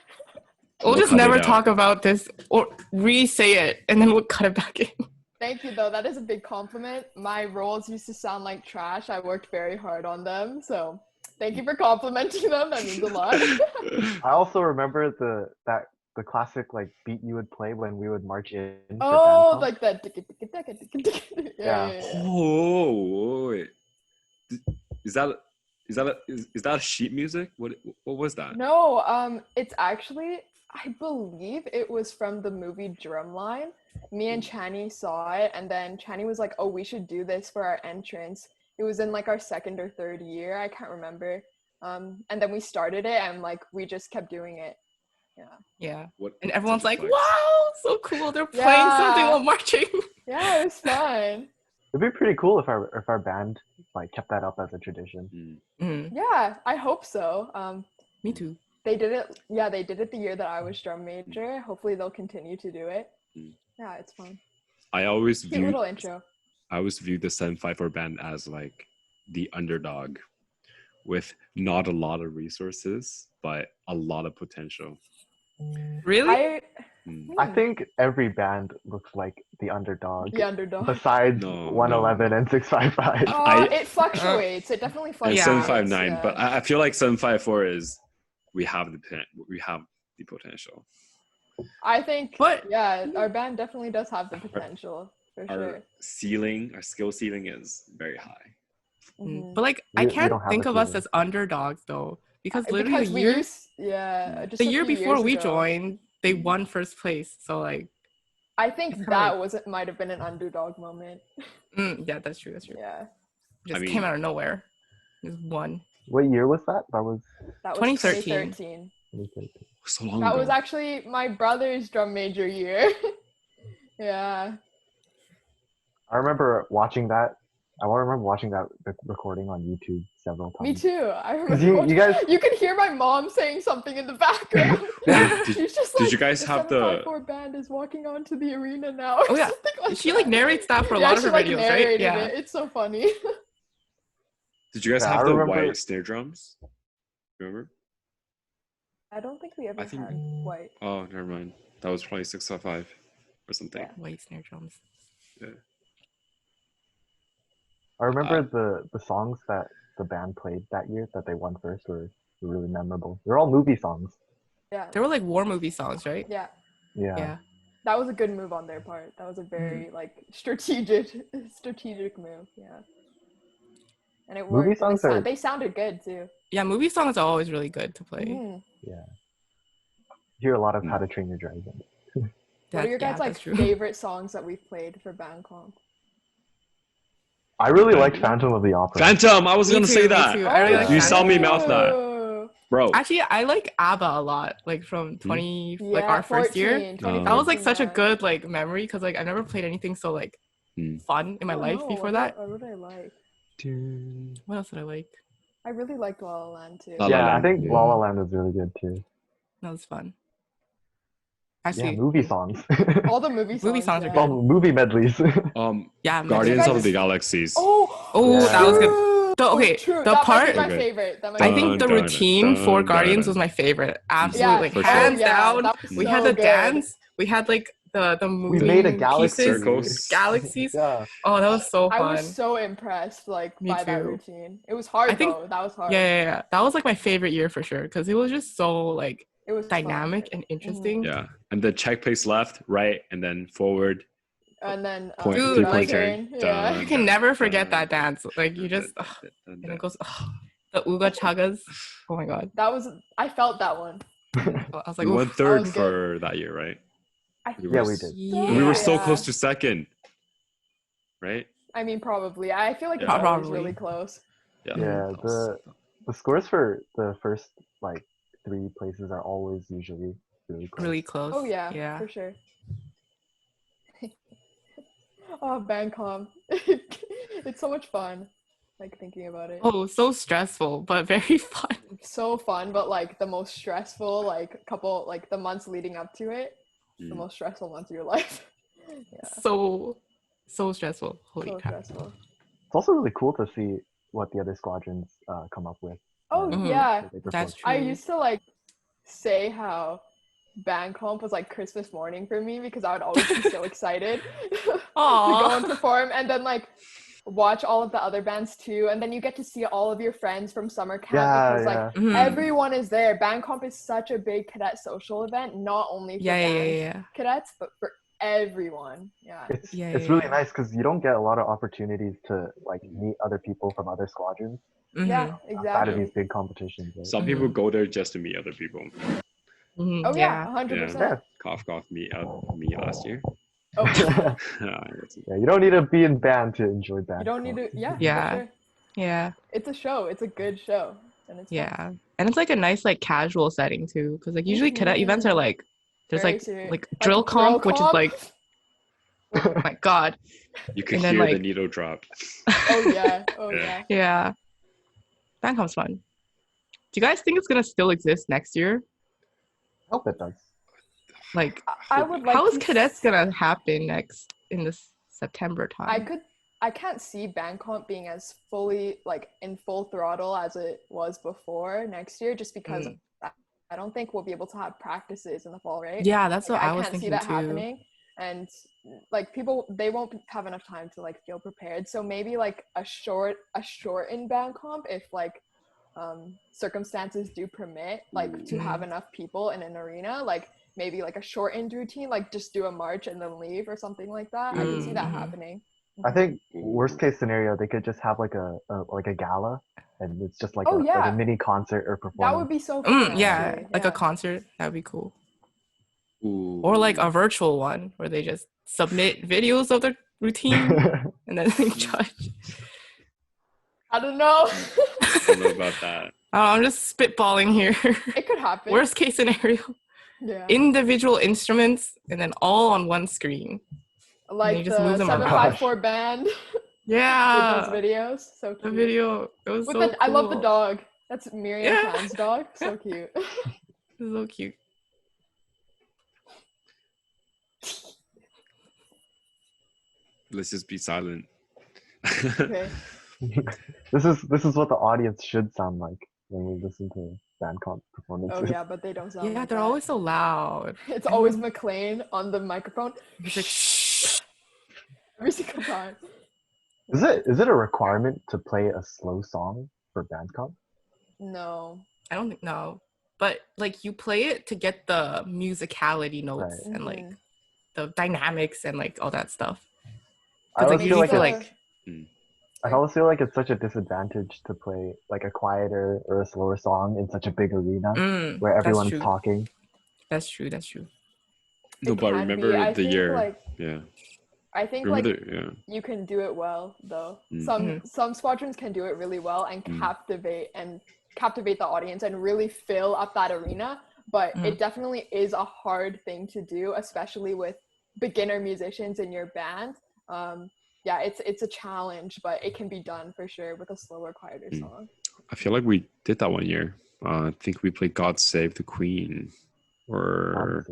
B: We'll
C: We'll
B: just
C: cut it
B: never
C: out.
B: talk about this or re-say it, and then we'll cut it back in.
A: Thank you, though. That is a big compliment. My roles used to sound like trash. I worked very hard on them, so thank you for complimenting them. That means a lot.
D: I also remember the classic like beat you would play when we would march in. For
A: Oh,
D: band comp.
A: like that. Yeah.
C: Oh, wait. Is that is that sheet music? What was that?
A: No, it's actually, I believe it was from the movie Drumline. Me and Chani saw it, and then Chani was like, "Oh, we should do this for our entrance." It was in like our second or third year, I can't remember. And then we started it, and like we just kept doing it. Yeah.
B: Yeah.
C: What,
B: And everyone's
C: such a
B: like,
C: flex.
B: wow, so cool. They're playing something
A: Yeah.
B: while marching.
A: Yeah, it was fun.
D: It'd be pretty cool if our band like kept that up as a tradition.
B: Mhm.
A: Yeah, I hope so.
B: Me too.
A: They did it. Yeah, they did it the year that I was drum major. Hopefully, they'll continue to do it. Yeah, it's fun.
C: I always
A: Cute
C: viewed
A: little intro.
C: the 754 band as like the underdog with not a lot of resources but a lot of potential.
B: Really?
D: I think every band looks like the underdog.
A: The underdog.
D: Besides
C: No,
D: 111 and 655.
A: It fluctuates. It definitely
C: And
A: fluctuates.
C: 759,
A: yeah.
C: but I feel like 754 is we have the potential.
A: I think,
B: But-
A: yeah, our band definitely does have the potential for
C: Our
A: sure.
C: our skill ceiling is very high.
A: Mhm.
B: But like, I
D: We
B: can't
D: don't have
B: think
D: a
B: of us
D: ceiling.
B: as underdogs though, because literally
A: Because
B: the
A: we
B: year
A: used, just a few
B: before
A: years
B: we
A: ago,
B: joined, they won first place. So like,
A: I think
B: kinda
A: that
B: like-
A: might have been an underdog moment.
B: yeah, that's true. That's true.
A: Yeah,
B: Just
C: I mean-
B: came out of nowhere. Just won.
D: What year was that? That was
A: that was
B: 2013.
A: 2013.
D: 2013.
C: So long
A: That
C: ago.
A: was actually my brother's drum major year. Yeah.
D: I remember watching that. I remember watching that recording on YouTube several times.
A: Me too. I
D: 'Cause
A: remember.
D: you guys-
A: You can hear my mom saying something in the background. She's just like,
C: did you guys
A: the
C: have the-
A: 754 band is walking onto the arena now.
B: Oh, yeah.
A: Something like
B: She like
A: that.
B: narrates that for a
A: Yeah,
B: lot of
A: she
B: her
A: like
B: videos, right?
A: narrated
B: Yeah.
A: it. It's so funny.
C: Did you guys
D: Yeah,
C: have
D: I
C: the
D: remember-
C: white snare drums? Remember?
A: I don't think we ever
C: I think-
A: had white.
C: Oh, never mind. That was probably 655 or something.
A: Yeah.
B: White snare drums.
D: I remember the songs that the band played that year that they won first were really memorable. They're all movie songs.
A: Yeah.
B: They were like war movie songs, right?
A: Yeah.
D: Yeah.
B: Yeah.
A: That was a good move on their part. That was a very like strategic move. Yeah. And it
D: Movie
A: worked. and
D: songs are-
A: they sounded good too.
B: Yeah, movie songs are always really good to play.
A: Mhm.
D: Yeah. You hear a lot of How to Train Your Dragon.
A: What are your guys' like
B: that's true.
A: favorite songs that we've played for band comp?
D: I really like Phantom of the Opera.
C: Phantom! I was
B: Me
C: gonna
B: too,
C: say
B: me
C: that.
B: too. I really like
C: You
B: Phantom.
C: saw me mouth that.
A: Oh.
C: Bro.
B: Actually, I like ABBA a lot, like from 20, like
A: Yeah,
B: our first year.
A: 14,
B: That was like
A: 2014,
B: such a
A: yeah.
B: good like memory because like I never played anything so like fun in my
A: I don't
B: life
A: know,
B: before
A: what
B: that.
A: What did I like?
B: What else did I like?
A: I really liked La La Land too.
C: La La
D: Yeah, I
C: Land.
D: think La La Land was really good too.
B: That was fun. Actually,
D: movie songs.
A: All the movie songs.
B: are
A: Yeah.
B: good.
D: Well, movie medleys.
B: Yeah,
C: Guardians
A: guys-
C: of the Galaxies.
A: Oh,
D: Yeah.
B: that was good.
A: true.
B: True.
A: That might be my
C: Okay.
A: favorite. That might
B: I
A: be
B: think
A: my
B: the
C: Dun,
B: routine for
C: dun,
B: Guardians
C: dun.
B: was my favorite. Absolutely,
A: Yeah.
B: like
C: For
B: hands
A: sure.
B: down.
A: That was
B: We
A: so
B: had the
A: good.
B: dance. We had like the
D: We
B: moving
D: made a galaxy.
B: pieces,
C: Circles.
B: galaxies.
D: Yeah.
B: Oh, that was so
A: I
B: fun.
A: was so impressed like
B: Me
A: by that
B: too.
A: routine. It was hard
B: I think-
A: though. That was hard.
B: Yeah. That was like my favorite year for sure because it was just so like
A: It was
B: dynamic and interesting.
C: Yeah, and the check place left, right, and then forward.
A: Fun. And then
C: Point,
B: Dude,
C: 3-point
B: like-
C: turn.
A: Yeah.
B: You can never forget that dance. Like you just and it goes the Uga Chagas. Oh my god.
A: I felt that one.
B: I was like,
C: We won
B: oof.
C: third
A: was
C: for that year, right?
D: Yeah, we did.
C: We were so
A: Yeah.
C: close to second, right?
A: I mean, probably. I feel like
C: Yeah.
A: it's always
B: Probably.
A: really close.
D: Yeah,
C: that was-
D: the scores for the first like 3 places are always usually really close.
B: Really close.
A: Oh yeah,
B: Yeah.
A: for sure. Oh, Bandcom. It's so much fun. Like thinking about it.
B: Oh, so stressful, but very fun.
A: So fun, but like the most stressful like couple like the months leading up to it. The
C: Mm.
A: most stressful months of your life. Yeah.
B: So stressful. Holy
A: So
B: crap.
A: stressful.
D: It's also really cool to see what the other squadrons come up with.
A: Oh
B: Mhm.
A: yeah.
D: what they perform.
B: That's true.
A: I used to like say how band comp was like Christmas morning for me because I would always be so excited to go and
B: Aww.
A: perform and then like watch all of the other bands too, and then you get to see all of your friends from summer camp because like
B: Mhm.
A: everyone is there. Band comp is such a big cadet social event, not only for band cadets but for everyone. Yeah.
D: It's
B: Yeah,
D: it's
B: yeah,
D: really
B: yeah.
D: nice because you don't get a lot of opportunities to like meet other people from other squadrons
B: Mhm.
A: Yeah,
D: outside of
A: exactly.
D: these big competitions. Right?
C: Some people go there just to meet other people.
B: Mhm.
A: Oh yeah, 100%.
D: Yeah.
C: Cough, me last year.
A: Oh,
D: Yeah, you don't need to be in band to enjoy band.
A: you don't need to. Yeah.
B: Yeah.
A: For sure.
B: Yeah.
A: It's a show. It's a good show, and it's fun.
B: Yeah. And it's like a nice like casual setting too because like usually cadet events are like there's
A: Very
B: like
A: serious.
B: like
A: Like
B: drill
A: drill
B: comp which is
A: comp?
B: like oh my god.
C: You could
B: And then,
C: hear the
B: like-
C: needle drop.
A: Oh yeah. Oh
C: Yeah.
A: yeah.
B: Yeah. Band comp's fun. Do you guys think it's gonna still exist next year?
D: I hope it does.
B: Like
A: I would like.
B: how is
A: to
B: cadets
A: s-
B: gonna happen next in this September time?
A: I can't see band comp being as fully like in full throttle as it was before next year, just because I don't think we'll be able to have practices in the fall, right?
B: Yeah, that's
A: Like,
B: what I was
A: can't see
B: thinking
A: that
B: too.
A: happening, and like people they won't have enough time to like feel prepared. So maybe like a shortened band comp if like circumstances do permit, like to have enough people in an arena, like maybe like a shortened routine, like just do a march and then leave or something like that. I can see that
B: Mhm.
A: happening.
D: I think worst case scenario they could just have like a gala and it's just like,
A: Oh,
D: like
A: yeah.
D: a mini concert or performance.
A: That would be so fun.
B: Yeah,
A: actually.
B: like
A: Yeah.
B: a concert, that'd be cool.
C: Ooh.
B: Or like a virtual one where they just submit videos of their routine and then they judge.
A: I don't know.
C: I don't know about that.
B: I'm just spitballing here.
A: It could happen.
B: Worst case scenario,
A: Yeah.
B: individual instruments and then all on one screen.
A: Like
B: you just
A: the
B: move them around.
A: 754 band
B: Yeah,
A: with those videos. So cute.
B: the video. It was
A: With
B: so
A: the, I love the
B: cool.
A: dog. That's Miriam
B: Yeah.
A: Khan's dog. So cute.
B: It was so cute.
C: Let's just be silent.
A: Okay.
D: This is what the audience should sound like when we listen to band comp performances.
A: Oh yeah, but they don't sound
B: Yeah,
A: like
B: they're
A: that.
B: always so loud.
A: It's always McLean on the microphone
B: He's like, shh.
A: every single time.
D: Is it a requirement to play a slow song for band comp?
A: No.
B: I don't think no, but like you play it to get the musicality notes
D: Right.
B: and like
A: Mhm.
B: the dynamics and like all that stuff.
D: I
B: Because
D: always
B: like you
D: feel
B: need
D: like
B: to
D: it's,
B: like
D: I always feel like it's such a disadvantage to play like a quieter or a slower song in such a big arena where
B: that's
D: everyone's
B: true.
D: talking.
B: That's true. That's true.
C: No,
A: It
C: but
A: can
C: remember
A: be. I
C: the
A: think,
C: year.
A: like,
C: Yeah.
A: I think
C: Remember
A: like
C: the
A: you can do it well though.
C: Mm.
A: Some squadrons can do it really well and
C: Mm.
A: captivate the audience and really fill up that arena. But
B: Mhm.
A: it definitely is a hard thing to do, especially with beginner musicians in your band. Yeah, it's a challenge, but it can be done for sure with a slower, quieter
C: Mm.
A: song.
C: I feel like we did that one year. I think we played "God Save the Queen," or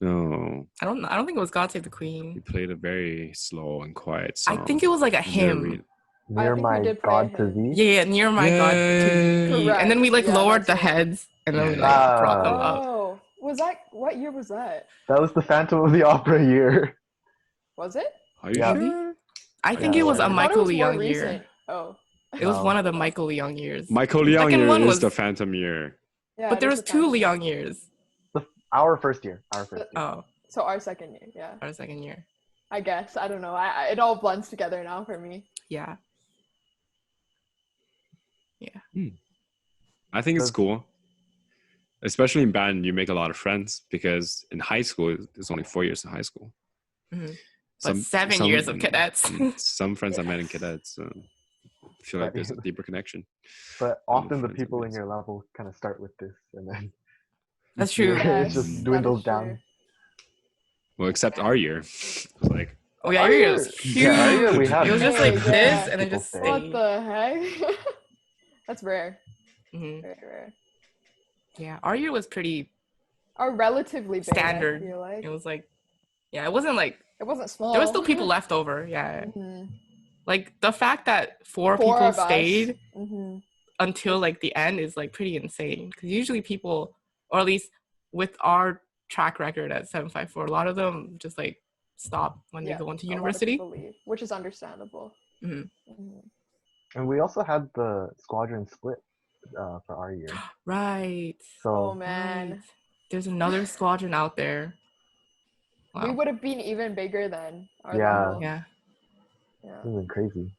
C: No,
B: I don't think it was God Save the
C: he
B: Queen.
C: played a very slow and quiet
B: I
C: song.
B: think it was like a
C: Near
B: hymn.
C: re-
D: Near
A: think we
D: my
A: did play
D: God to
A: him.
D: thee.
B: Yeah, near my God to thee. And then we like
A: Correct. Yeah,
B: lowered
A: that's
B: the
A: it.
B: heads and then we
C: Yeah.
B: like brought them up.
A: Oh, was that what year was that?
D: That was the Phantom of the Opera year.
A: Was it?
C: Are you
D: Yeah.
C: sure?
B: I think
D: Yeah,
B: it was
D: yeah,
B: a
D: yeah.
A: I thought it
B: Michael
A: was more
B: Leung year.
A: recent. Oh.
B: It was
D: No.
B: one of the Michael Leung years.
C: Michael
B: The
C: Leung
B: second
C: year
B: one
C: is
B: was-
C: the Phantom year.
A: Yeah,
B: But
A: it
B: there
A: is
B: was
A: the
B: two
A: Phantom.
B: Leung years.
D: Our first year. Our first year.
B: Oh,
A: So our second year, yeah.
B: our second year.
A: I guess. I don't know. It all blends together now for me.
B: Yeah.
C: I think it's
D: Does-
C: cool. Especially in band, you make a lot of friends because in high school, there's only 4 years in high school.
B: Mhm. But 7 years of cadets.
C: Some friends I met in
A: Yes.
C: cadets feel like there's a deeper connection.
D: But
C: All the
D: often the
C: friends I
D: people
C: made.
D: in your level kind of start with this, and then
B: That's
D: each year
B: true.
D: it
A: Yes,
D: just
C: that
D: dwindles
A: is
D: down.
A: true.
C: Well, except our year. It was like,
B: Oh yeah,
A: Our
B: your year
A: year-
B: was huge.
D: Yeah, our year we had
B: It was just like
A: big,
B: this
A: yeah.
B: and then
D: People
B: just
D: stay.
A: What
B: stayed.
A: the heck? That's rare.
B: Mhm.
A: Very rare.
B: Yeah, our year was pretty
A: Or relatively big,
B: standard.
A: I feel like.
B: It was like, yeah, it wasn't like,
A: It wasn't small.
B: there were still people left over. Yeah.
A: Mhm.
B: Like the fact that four
A: Four
B: people
A: of us.
B: stayed
A: Mhm.
B: until like the end is like pretty insane. Because usually people, or at least with our track record at 754, a lot of them just like stop when
A: Yeah,
B: they go into
A: a lot of
B: university.
A: people leave, which is understandable.
B: Mhm.
A: Mhm.
D: And we also had the squadron split for our year.
B: Right.
A: Oh
D: So
A: man,
B: Right. There's another squadron out there.
A: we
B: Wow.
A: would have been even bigger then. Our
D: Yeah.
A: level.
B: Yeah.
A: Yeah.
D: it was crazy.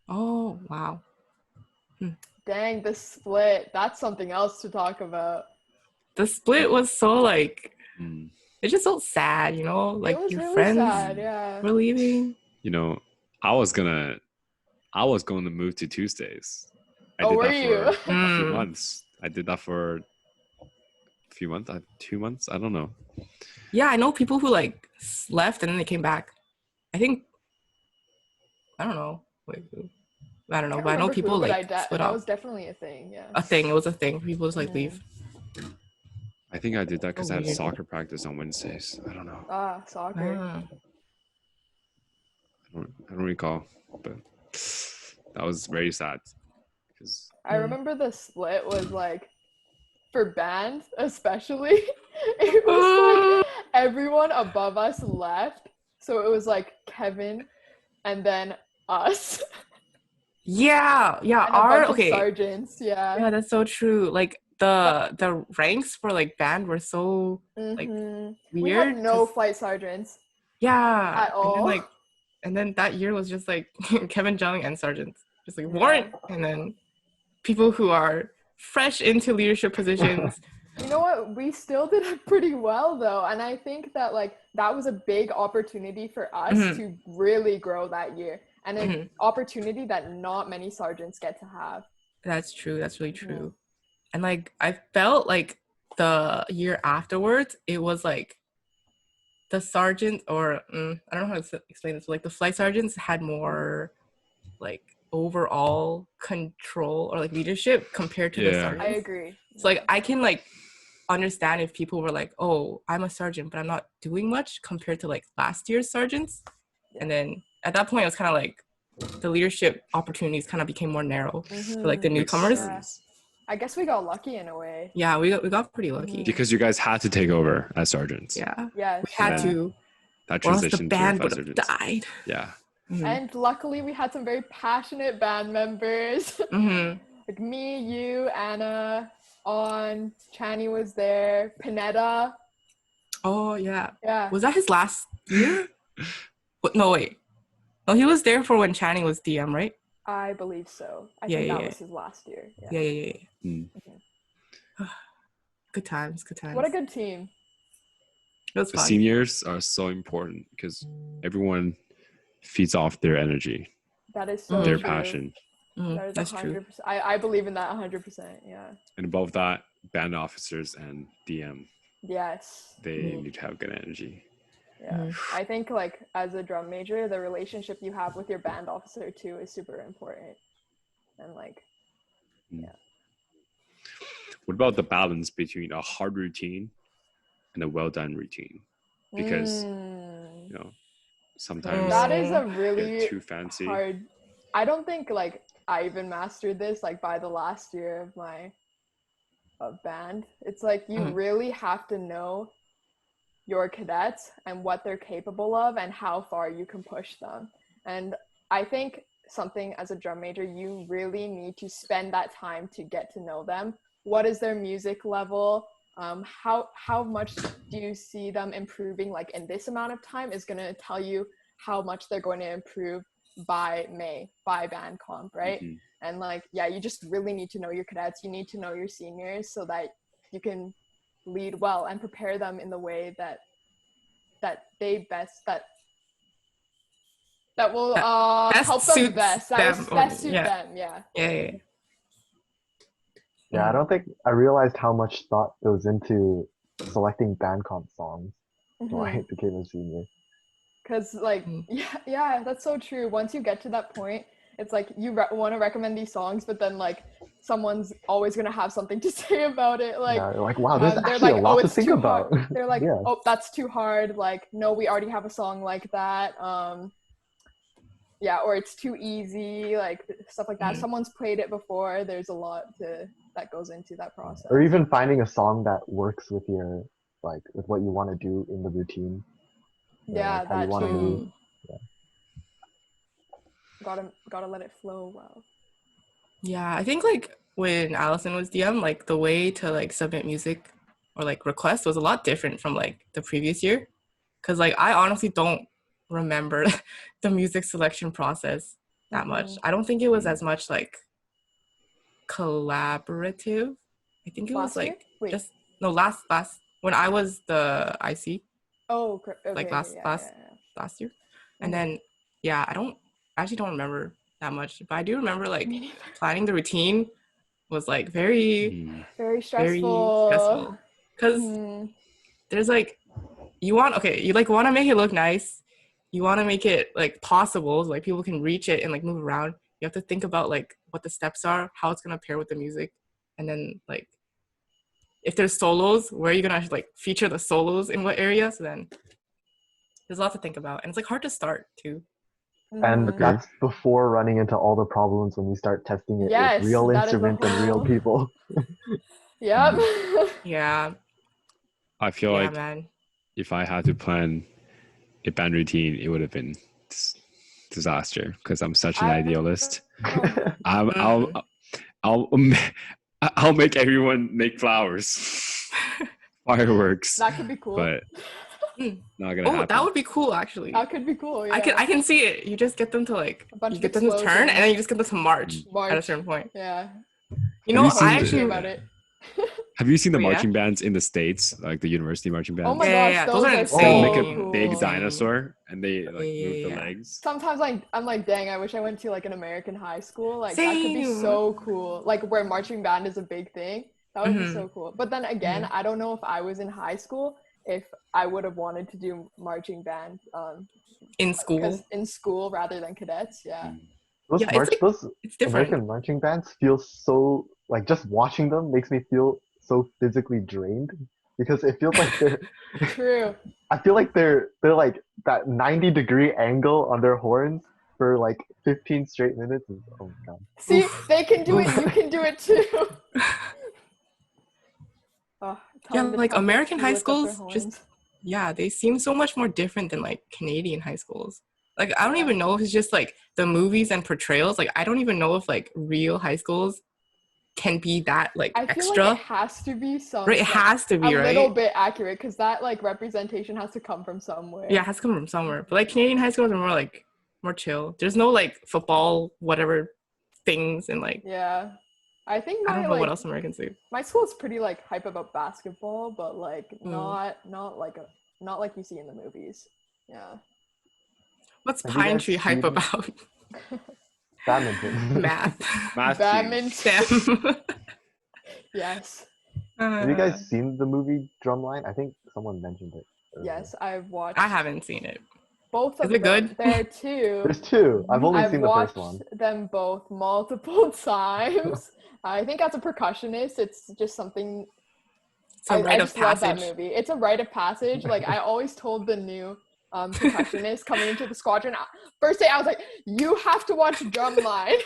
B: Oh, wow.
A: Dang, the split. That's something else to talk about.
B: The split was so like,
C: mm,
B: it's just so sad, you know? Like
A: it was
B: your
A: really
B: friends
A: sad, yeah.
B: were leaving.
C: you know, I was going to move to Tuesdays. I
A: Oh,
C: did
A: were
C: that
A: you?
C: for a few
B: Mm.
C: months. I did that for a few months, 2 months. I don't know.
B: Yeah, I know people who like left and then they came back. I think, I don't know. Wait, I don't know,
A: can't
B: but I know
A: remember
B: people
A: who, but
B: like split
A: that
B: up.
A: was definitely a thing, yeah.
B: A thing. It was a thing. People just like
A: Mhm.
B: leave.
C: I think I did that because I had
B: weird.
C: soccer practice on Wednesdays. I don't know.
A: Ah, soccer.
B: Ah.
C: I don't recall, but that was very sad because
A: I remember the split was like, for band especially, it was like everyone above us left. So it was like Kevin and then us.
B: Yeah, yeah.
A: And a bunch of
B: Okay.
A: sergeants, yeah.
B: Yeah, that's so true. Like the ranks for like band were so like
A: Mhm.
B: weird.
A: We had no
B: 'cause-
A: flight sergeants.
B: yeah,
A: at all.
B: And then that year was just like Kevin Jung and sergeants, just like
A: Yeah.
B: Warrant, and then people who are fresh into leadership positions.
A: You know what? We still did it pretty well though, and I think that like that was a big opportunity for us
B: Mhm.
A: to really grow that year, and an
B: Mhm.
A: opportunity that not many sergeants get to have.
B: That's true. That's really
A: Yeah.
B: true. And like I felt like the year afterwards, it was like the sergeant, or I don't know how to explain this, but like the flight sergeants had more like overall control or like leadership compared to the
C: Yeah.
B: sergeants.
A: I agree.
B: So like I can like understand if people were like, oh, I'm a sergeant, but I'm not doing much compared to like last year's sergeants.
A: Yeah.
B: And then at that point, it was kind of like the leadership opportunities kind of became more narrow for like the
A: Mhm.
C: Makes
B: newcomers.
A: Yeah.
C: sense.
A: I guess we got lucky in a way.
B: Yeah, we got pretty lucky.
A: Mhm.
C: Because you guys had to take over as sergeants.
B: Yeah,
A: Yes.
B: we had
C: Yeah.
B: to,
C: That
B: or else the
C: transition to
B: band
C: flight
B: would have
C: sergeants.
B: died.
C: Yeah.
B: Mhm.
A: And luckily, we had some very passionate band members.
B: Mhm.
A: Like me, you, Anna, On, Chani was there, Panetta.
B: Oh yeah,
A: Yeah.
B: was that his last year? No, wait. No, he was there for when Channing was DM, right?
A: I believe so. I
B: Yeah,
A: think
B: yeah,
A: that
B: yeah.
A: was his last year. Yeah.
B: Yeah.
C: Mm.
B: Good times.
A: What a good team.
B: It was
C: The
B: fun.
C: seniors are so important because everyone feeds off their energy,
A: That is so
C: their
A: true.
C: passion.
A: That is
B: That's true.
A: 100%. I believe in that 100%. Yeah.
C: And above that, band officers and DM,
A: Yes.
C: they
B: Mhm.
C: need to have good energy.
A: Yeah.
B: Mhm.
A: I think like as a drum major, the relationship you have with your band officer too is super important. And like,
C: What about the balance between a hard routine and a well done routine? because sometimes
A: that is a
C: get
A: really
C: too fancy.
A: hard. I don't think like I even mastered this like by the last year of my band. It's like you really have to know your cadets and what they're capable of and how far you can push them. And I think something as a drum major, you really need to spend that time to get to know them. What is their music level? How much do you see them improving like in this amount of time is going to tell you how much they're going to improve by May, by band comp, right? And like, yeah, you just really need to know your cadets. You need to know your seniors so that you can lead well and prepare them in the way that they best that will help them best. That will best suit them. Yeah.
D: Yeah, I don't think I realized how much thought goes into selecting band comp songs when I became a senior.
A: Because like, yeah, that's so true. Once you get to that point, it's like you want to recommend these songs, but then like someone's always gonna have something to say about it. Like,
D: yeah, like wow, there's actually
A: like,
D: a lot to think about.
A: They're like, oh, that's too hard. Like, no, we already have a song like that. Yeah, or it's too easy, like stuff like that. Someone's played it before. There's a lot that goes into that process.
D: Or even finding a song that works with your with what you want to do in the routine.
A: Yeah,
D: how you want to move.
A: Gotta let it flow well.
B: Yeah, I think like when Alison was DM, like the way to like submit music or like request was a lot different from like the previous year. Cause like I honestly don't remember the music selection process that much. I don't think it was as much like collaborative. I think it was like just last when I was the IC.
A: Oh, okay,
B: like last year. And then I actually don't remember that much, but I do remember like planning the routine was like very stressful because there's like you like want to make it look nice, you want to make it like possible so like people can reach it and like move around. You have to think about like what the steps are, how it's gonna pair with the music, and then like if there's solos, where are you gonna like feature the solos in what area. So then there's a lot to think about, and it's like hard to start too.
D: And that's before running into all the problems when you start testing it with real instruments and real people.
B: Yeah.
C: I feel like if I had to plan a band routine, it would have been disaster because I'm such an idealist. I'll make everyone make flowers, fireworks.
A: That could be cool.
C: But not gonna happen.
B: That would be cool actually.
A: That could be cool. Yeah.
B: I can see it. You just get them to like you get them to turn and then you just get them to march at a certain point.
A: Yeah.
B: You know, I actually
A: about it.
C: Have you seen the marching bands in the States, like the university marching bands?
A: Oh my gosh, those are
C: insane.
A: so
C: Make a
A: cool.
C: big dinosaur and they like move the legs.
A: Sometimes I'm like, dang, I wish I went to like an American high school. Like that could be so cool. Like where marching band is a big thing. That would be so cool. But then again, I don't know if I was in high school if I would have wanted to do marching band
B: in school
A: rather than cadets.
D: Those American marching bands feel so like just watching them makes me feel so physically drained because it feels like they're
A: true.
D: I feel like they're like that 90-degree angle on their horns for like 15 straight minutes. Oh my god.
A: See, they can do it, you can do it too.
B: Like American high schools they seem so much more different than like Canadian high schools. Like I don't even know if it's just like the movies and portrayals. Like I don't even know if like real high schools can be that like
A: I feel
B: extra.
A: Like it has to be
B: right, it has to be
A: a little bit accurate because that like representation has to come from somewhere.
B: Yeah, it has to come from somewhere. But like Canadian high schools are more chill. There's no like football whatever things and like
A: I think
B: I don't know what else Americans do.
A: My school is pretty like hype about basketball, but like not like you see in the movies. Yeah.
B: What's Pine Tree hype about?
D: Badminton.
B: Math.
A: Badminton. Yes.
D: Have you guys seen the movie Drumline? I think someone mentioned it earlier.
A: Yes, I've watched.
B: I haven't seen it.
A: Both of them.
B: Is it good?
A: There are two.
D: There's two. I've only seen the first one.
A: I've watched them both multiple times. I think as a percussionist, it's just something
B: It's a rite of
A: just love that
B: passage.
A: movie. It's a rite of passage. Like I always told the new percussionist coming into the squadron, first day I was like, you have to watch Drumline.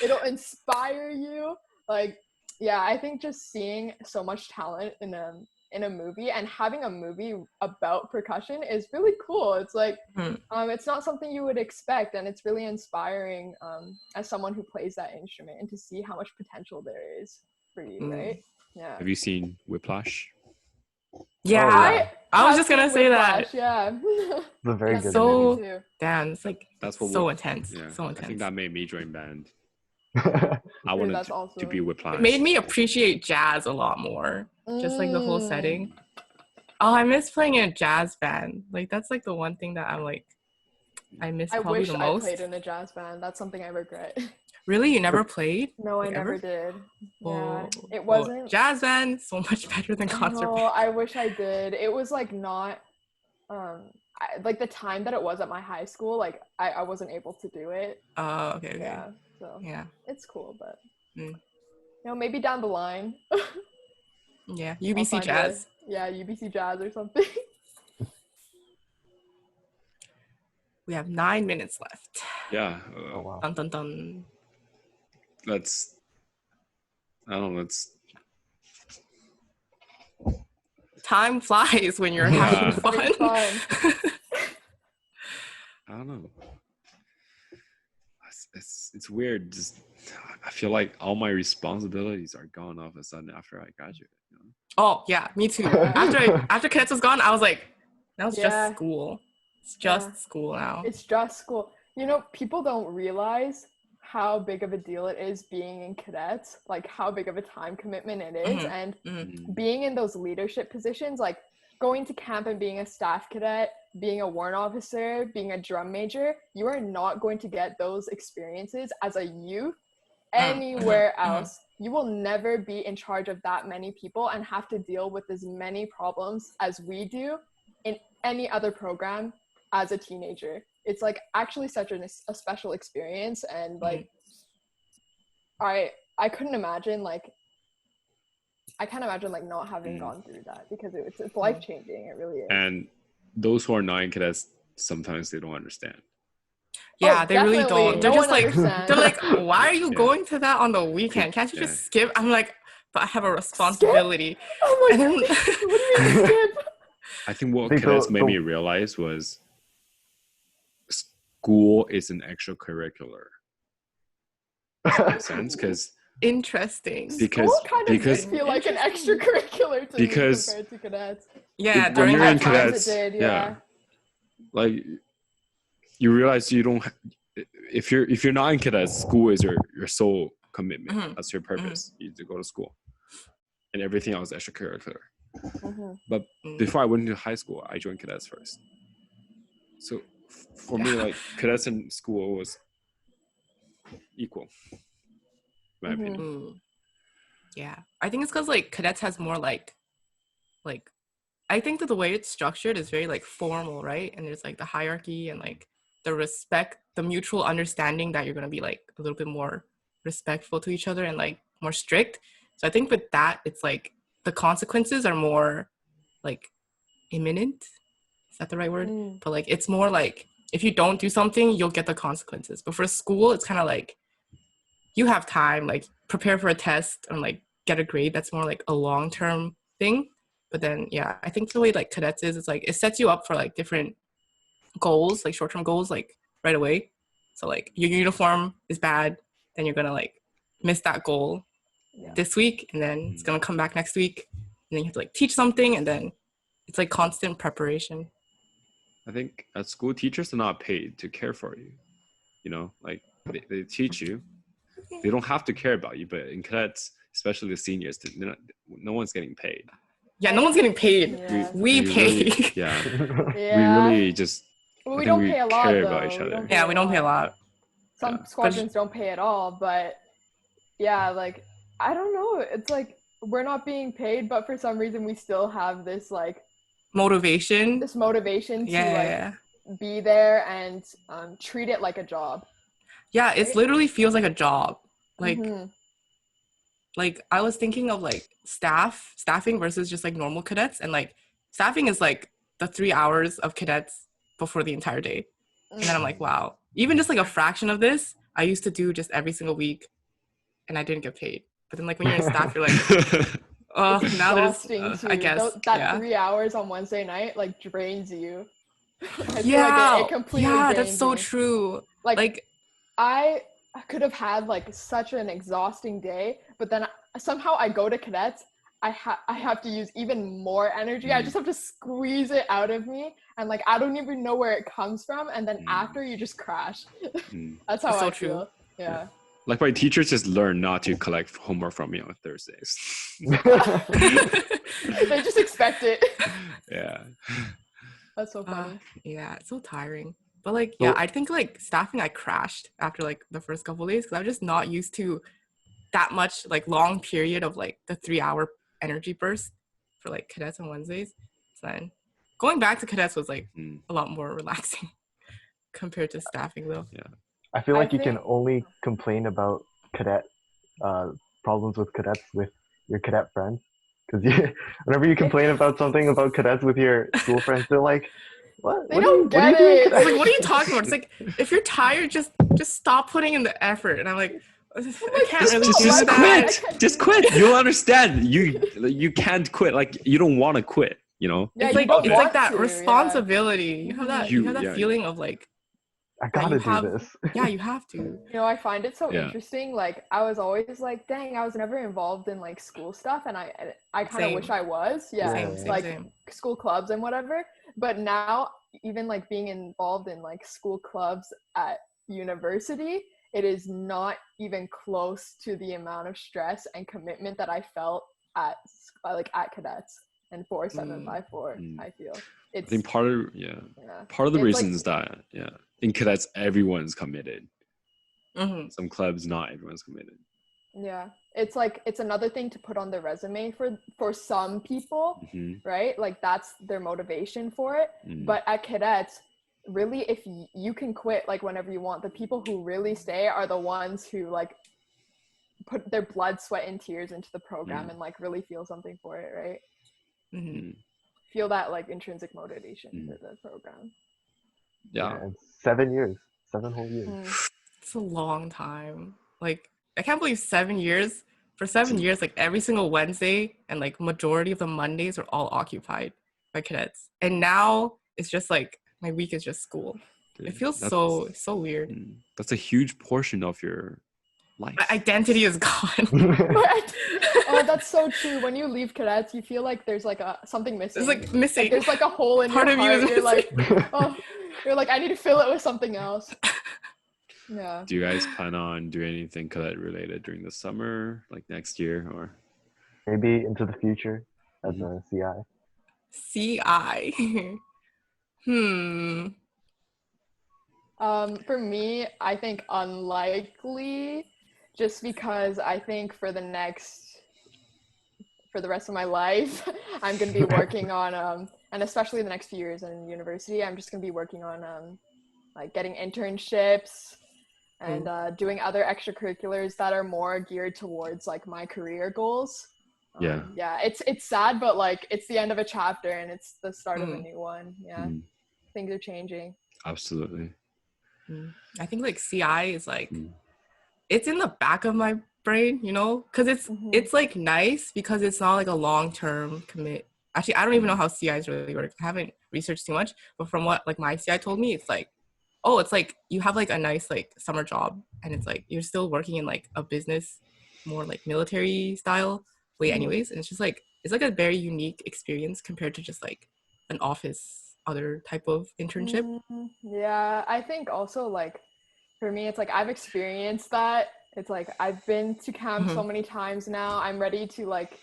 A: It'll inspire you. Like, yeah, I think just seeing so much talent in a movie and having a movie about percussion is really cool. It's like it's not something you would expect, and it's really inspiring as someone who plays that instrument, and to see how much potential there is for you, right? Yeah.
C: Have you seen Whiplash?
B: Yeah, I was just gonna say
A: Whiplash,
B: that.
A: Yeah.
D: It's a very good
B: so
D: movie.
B: damn, it's like
C: That's what
B: so intense.
C: Yeah,
B: so intense.
C: I think that made me join band.
D: Yeah.
C: I wanted
A: that's
C: to be Whiplash.
B: It made me appreciate jazz a lot more. Just like the whole setting. Oh, I miss playing in a jazz band. Like that's like the one thing that I'm like, I miss probably the most.
A: I played in a jazz band. That's something I regret.
B: Really? You never played?
A: No, I never
B: ever?
A: did. Yeah, it
B: Well,
A: wasn't.
B: jazz band, so much better than concert band.
A: I wish I did. It was like not, like the time that it was at my high school, like I wasn't able to do it.
B: Oh, okay.
A: Yeah, so
B: yeah,
A: it's cool, but you know, maybe down the line.
B: Yeah, UBC Jazz.
A: UBC Jazz or something.
B: We have 9 minutes left.
C: Yeah.
D: Oh wow.
B: Dun dun dun.
C: Let's
B: Time flies when you're having fun.
C: I don't know. It's weird. Just I feel like all my responsibilities are gone all of a sudden after I graduated. You know?
B: Oh yeah, me too. After cadets was gone, I was like, now it's just school. It's just school now.
A: It's just school. You know, people don't realize how big of a deal it is being in cadets, like how big of a time commitment it is. And being in those leadership positions, like going to camp and being a staff cadet, being a warrant officer, being a drum major, you are not going to get those experiences as a youth anywhere else. You will never be in charge of that many people and have to deal with as many problems as we do in any other program as a teenager. It's like actually such a special experience, and like I couldn't imagine like I can't imagine like not having gone through that, because it's life-changing. It really is.
C: And those who are not in cadets, sometimes they don't understand.
B: Yeah, they really don't. They're just like, they're like, why are you going to that on the weekend? Can't you just skip? I'm like, but I have a responsibility.
A: Skip? Oh my God. What do you mean skip?
C: I think what cadets made me realize was school is an extracurricular. Does that make sense? Because
B: interesting.
A: School kind of did feel like an extracurricular to me compared to cadets.
B: Yeah,
C: when you're in cadets,
A: yeah.
C: Like you realize you don't. If you're not in cadets, school is your sole commitment. That's your purpose. You need to go to school, and everything else is extracurricular. But before I went into high school, I joined cadets first. So for me, like cadets and school was equal, in my opinion.
B: Yeah, I think it's because like cadets has more like I think that the way it's structured is very like formal, right? And there's like the hierarchy and like the respect, the mutual understanding that you're gonna be like a little bit more respectful to each other and like more strict. So I think with that, it's like the consequences are more like imminent. Is that the right word? But like it's more like if you don't do something, you'll get the consequences. But for school, it's kind of like you have time, like prepare for a test and like get a grade. That's more like a long-term thing. But then, yeah, I think the way like cadets is, it's like it sets you up for like different goals, like short-term goals, like right away. So like your uniform is bad, then you're gonna like miss that goal this week, and then it's gonna come back next week, and then you have to like teach something, and then it's like constant preparation.
C: I think at school, teachers are not paid to care for you. You know, like they teach you. They don't have to care about you, but in cadets, especially the seniors, no one's getting paid.
B: Yeah, no one's getting paid.
A: Yeah.
B: We pay.
C: Really, we really just.
A: Well, we don't pay a lot, though.
C: About each other.
B: We don't pay a lot.
A: Some squadrons don't pay at all, but yeah, like I don't know. It's like we're not being paid, but for some reason we still have this like
B: motivation.
A: to like be there and treat it like a job.
B: Yeah, it literally feels like a job. Like like I was thinking of like staffing versus just like normal cadets, and like staffing is like the 3 hours of cadets before the entire day. And then I'm like, wow, even just like a fraction of this I used to do just every single week and I didn't get paid. But then like when you're in staff, you're like, oh,
A: It's
B: now there's
A: exhausting too.
B: I guess
A: That 3 hours on Wednesday night like drains you. I feel
B: yeah,
A: like it completely
B: that's
A: drains
B: so
A: me.
B: true.
A: Like I could have had like such an exhausting day, but then somehow I go to cadets, I have to use even more energy. I just have to squeeze it out of me, and like I don't even know where it comes from, and then after you just crash. That's how I feel. Yeah.
C: Like my teachers just learned not to collect homework from me on Thursdays.
A: They just expect it.
C: Yeah.
A: That's so funny.
B: Yeah, it's so tiring. But like, yeah, I think like staffing, I crashed after like the first couple of days because I'm just not used to that much like long period of like the 3 hour energy burst for like cadets on Wednesdays. So then going back to cadets was like a lot more relaxing compared to staffing though.
C: Yeah.
D: I feel like you can only complain about cadet problems with cadets with your cadet friends, because whenever you complain about something about cadets with your school friends, they're like, "What?
A: They don't get it."
B: It's like, what are you talking about? It's like, if you're tired, just stop putting in the effort. And I'm like, I can't really do that.
C: Just quit. You'll understand. You can't quit. Like you don't want to quit. You know.
B: Yeah, it's like that responsibility. You have that feeling of like,
D: I gotta do this.
B: Yeah, you have to.
A: You know, I find it so interesting. Like, I was always like, dang, I was never involved in like school stuff, and I kind of wish I was. Yeah, same. School clubs and whatever. But now, even like being involved in like school clubs at university, it is not even close to the amount of stress and commitment that I felt at cadets and 4754. I feel.
C: I think part of the reason is that in cadets everyone's committed. Some clubs not everyone's committed.
A: Yeah, it's another thing to put on their resume for some people, right? Like that's their motivation for it. But at cadets, really, if you can quit like whenever you want, the people who really stay are the ones who like put their blood, sweat, and tears into the program and like really feel something for it, right? Feel that like intrinsic motivation for the program.
C: Yeah.
D: 7 years, 7 whole years.
B: It's a long time. Like I can't believe 7 years. For 7 years, like every single Wednesday and like majority of the Mondays are all occupied by cadets. And now it's just like my week is just school. It feels so weird.
C: That's a huge portion of your life.
B: My identity is gone.
A: Oh, that's so true. When you leave cadets, you feel like there's like something missing.
B: It's like missing.
A: Like there's like a hole in
B: part
A: your
B: of
A: heart.
B: you.
A: You're like, oh, you're like, I need to fill it with something else. Yeah.
C: Do you guys plan on doing anything cadet related during the summer, like next year, or
D: maybe into the future as a CI?
B: CI.
A: For me, I think unlikely, just because I think for the rest of my life, I'm going to be working on, and especially the next few years in university, I'm just going to be working on like getting internships and doing other extracurriculars that are more geared towards like my career goals. Yeah, it's sad, but like it's the end of a chapter and it's the start of a new one. Yeah, things are changing.
C: Absolutely.
B: I think like CI is like it's in the back of my brain, you know, because it's like nice because it's not like a long-term commit. Actually, I don't even know how CIs really work. I haven't researched too much, but from what like my CI told me, it's like, oh, it's like you have like a nice like summer job and it's like you're still working in like a business, more like military style way anyways. And it's just like, it's like a very unique experience compared to just like an office other type of internship.
A: Yeah, I think also like for me, it's like I've experienced that. It's like I've been to camp so many times now. I'm ready to like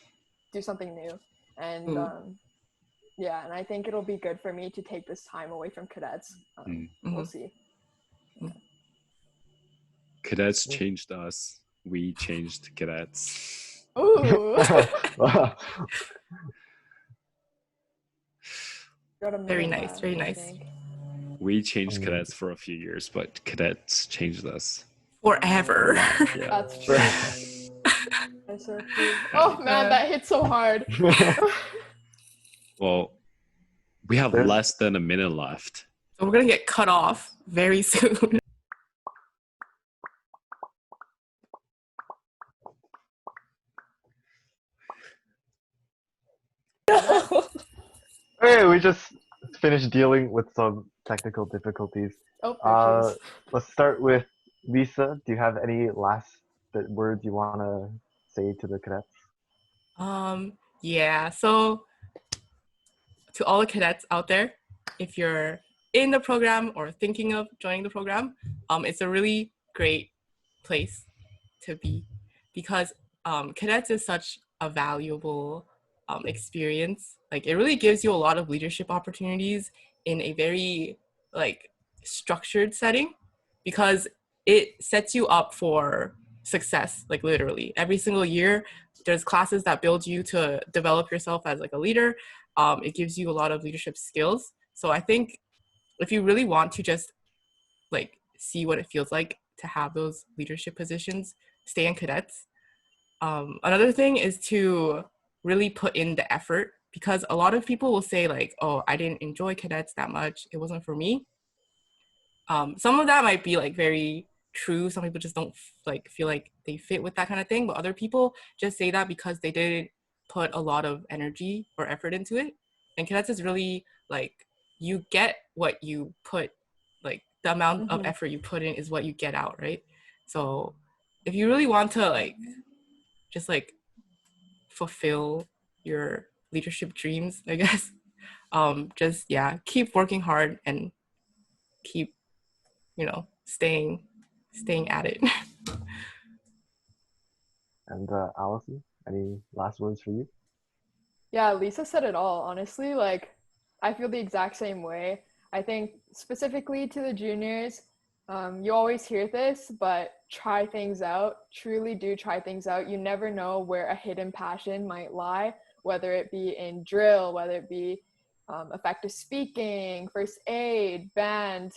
A: do something new. And yeah, and I think it'll be good for me to take this time away from cadets. We'll see.
C: Cadets changed us. We changed cadets.
A: Ooh.
B: Very nice, very nice.
C: We changed cadets for a few years, but cadets changed us.
B: Forever.
A: Yeah. That's true. so true. Oh man, that hit so hard.
C: Well, we have
D: There's-
C: less than a minute left.
B: So we're gonna get cut off very soon.
D: Hey, we just finished dealing with some technical difficulties.
A: Oh, there she is.
D: Let's start with Lisa. Do you have any last words you want to say to the cadets?
B: Yeah, so to all the cadets out there, if you're in the program or thinking of joining the program, it's a really great place to be because cadets is such a valuable experience. Like it really gives you a lot of leadership opportunities in a very like structured setting because it sets you up for success, like literally every single year there's classes that build you to develop yourself as like a leader. It gives you a lot of leadership skills. So I think if you really want to just like see what it feels like to have those leadership positions, stay in cadets. Another thing is to really put in the effort because a lot of people will say like, oh, I didn't enjoy cadets that much. It wasn't for me. Some of that might be like very true. Some people just don't like feel like they fit with that kind of thing, but other people just say that because they didn't put a lot of energy or effort into it. And cadets is really like you get what you put, like the amount of effort you put in is what you get out, right? So if you really want to like just like fulfill your leadership dreams, I guess, just yeah, keep working hard and keep, you know, staying at it.
D: And Alison, any last words for you?
A: Yeah, Lisa said it all, honestly. Like, I feel the exact same way. I think specifically to the juniors, you always hear this, but try things out. Truly do try things out. You never know where a hidden passion might lie, whether it be in drill, whether it be effective speaking, first aid, band,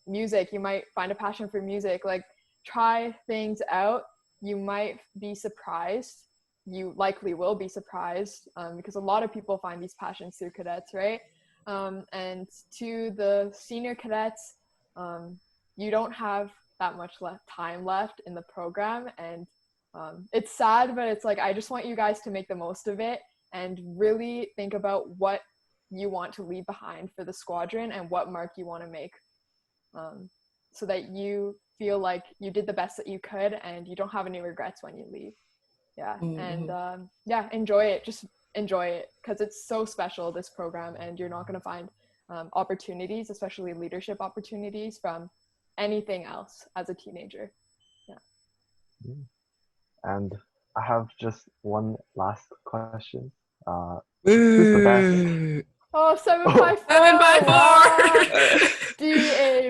A: music. You might find a passion for music. Like, try things out. You might be surprised. You likely will be surprised because a lot of people find these passions through cadets, right? And to the senior cadets, you don't have that much time left in the program, and it's sad, but it's like I just want you guys to make the most of it and really think about what you want to leave behind for the squadron and what mark you want to make, so that you feel like you did the best that you could and you don't have any regrets when you leave. Yeah. And yeah, enjoy it. Just enjoy it because it's so special, this program, and you're not going to find opportunities, especially leadership opportunities, from anything else as a teenager. Yeah.
D: And I have just one last question. Who's the best?
A: Oh, 754.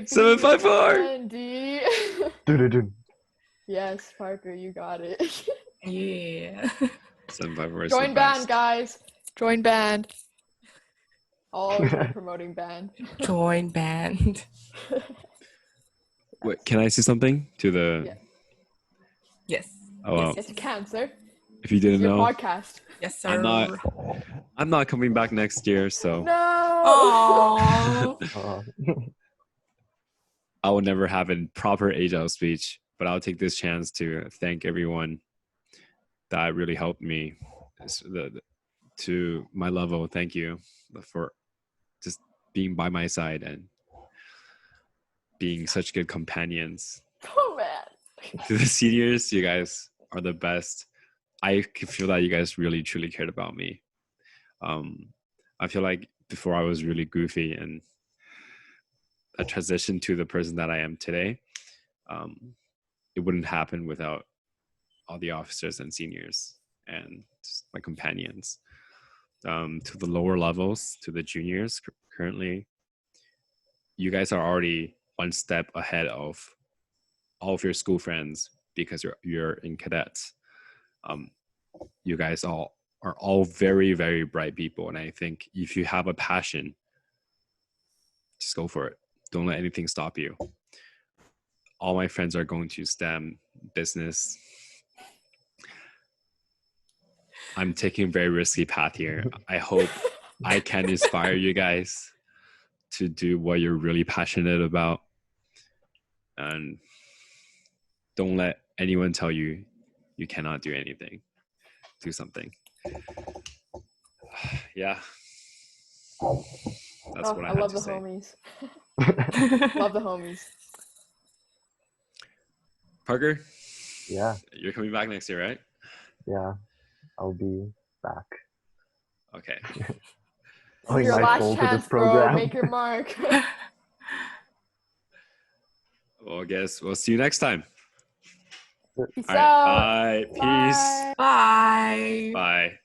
B: 754.
A: D-A-B-N-D.
C: 754.
A: Yes, Parker, you got it.
B: Yeah.
C: 754 is
A: Join
C: the
A: band,
C: best.
A: guys. Join band. Always be promoting band.
B: Join band.
C: Wait, can I say something to the?
A: Yeah.
B: Yes.
C: Oh, well,
A: Yes, you can, sir.
C: if you didn't
A: Your
C: know,
A: podcast.
B: Yes, sir.
C: I'm not coming back next year, so
A: No.
B: Aww.
C: I will never have a proper age-out speech. But I'll take this chance to thank everyone that really helped me to my level. Thank you for just being by my side and being such good companions.
A: Oh man.
C: To the seniors, you guys are the best. I can feel that you guys really truly cared about me. I feel like before I was really goofy and I transitioned to the person that I am today. It wouldn't happen without all the officers and seniors and just my companions. To the lower levels, to the juniors currently, you guys are already one step ahead of all of your school friends because you're in cadets. You guys all are all very, very bright people. And I think if you have a passion, just go for it. Don't let anything stop you. All my friends are going to STEM, business. I'm taking a very risky path here. I hope I can inspire you guys to do what you're really passionate about. And don't let anyone tell you you cannot do anything. Do something. Yeah. That's what I
A: I
C: had
A: love
C: to
A: the
C: say.
A: homies. Love the homies.
C: Parker,
D: Yeah,
C: you're coming back next year, right?
D: yeah, I'll be back.
C: Okay.
D: Putting
A: Your
D: my
A: last
D: soul to
A: chance,
D: this
A: bro.
D: program.
A: Make your mark.
C: Well, I guess we'll see you next time.
A: Peace
C: All right.
A: out.
C: Bye. Peace.
A: Bye.
B: Bye.
C: Bye.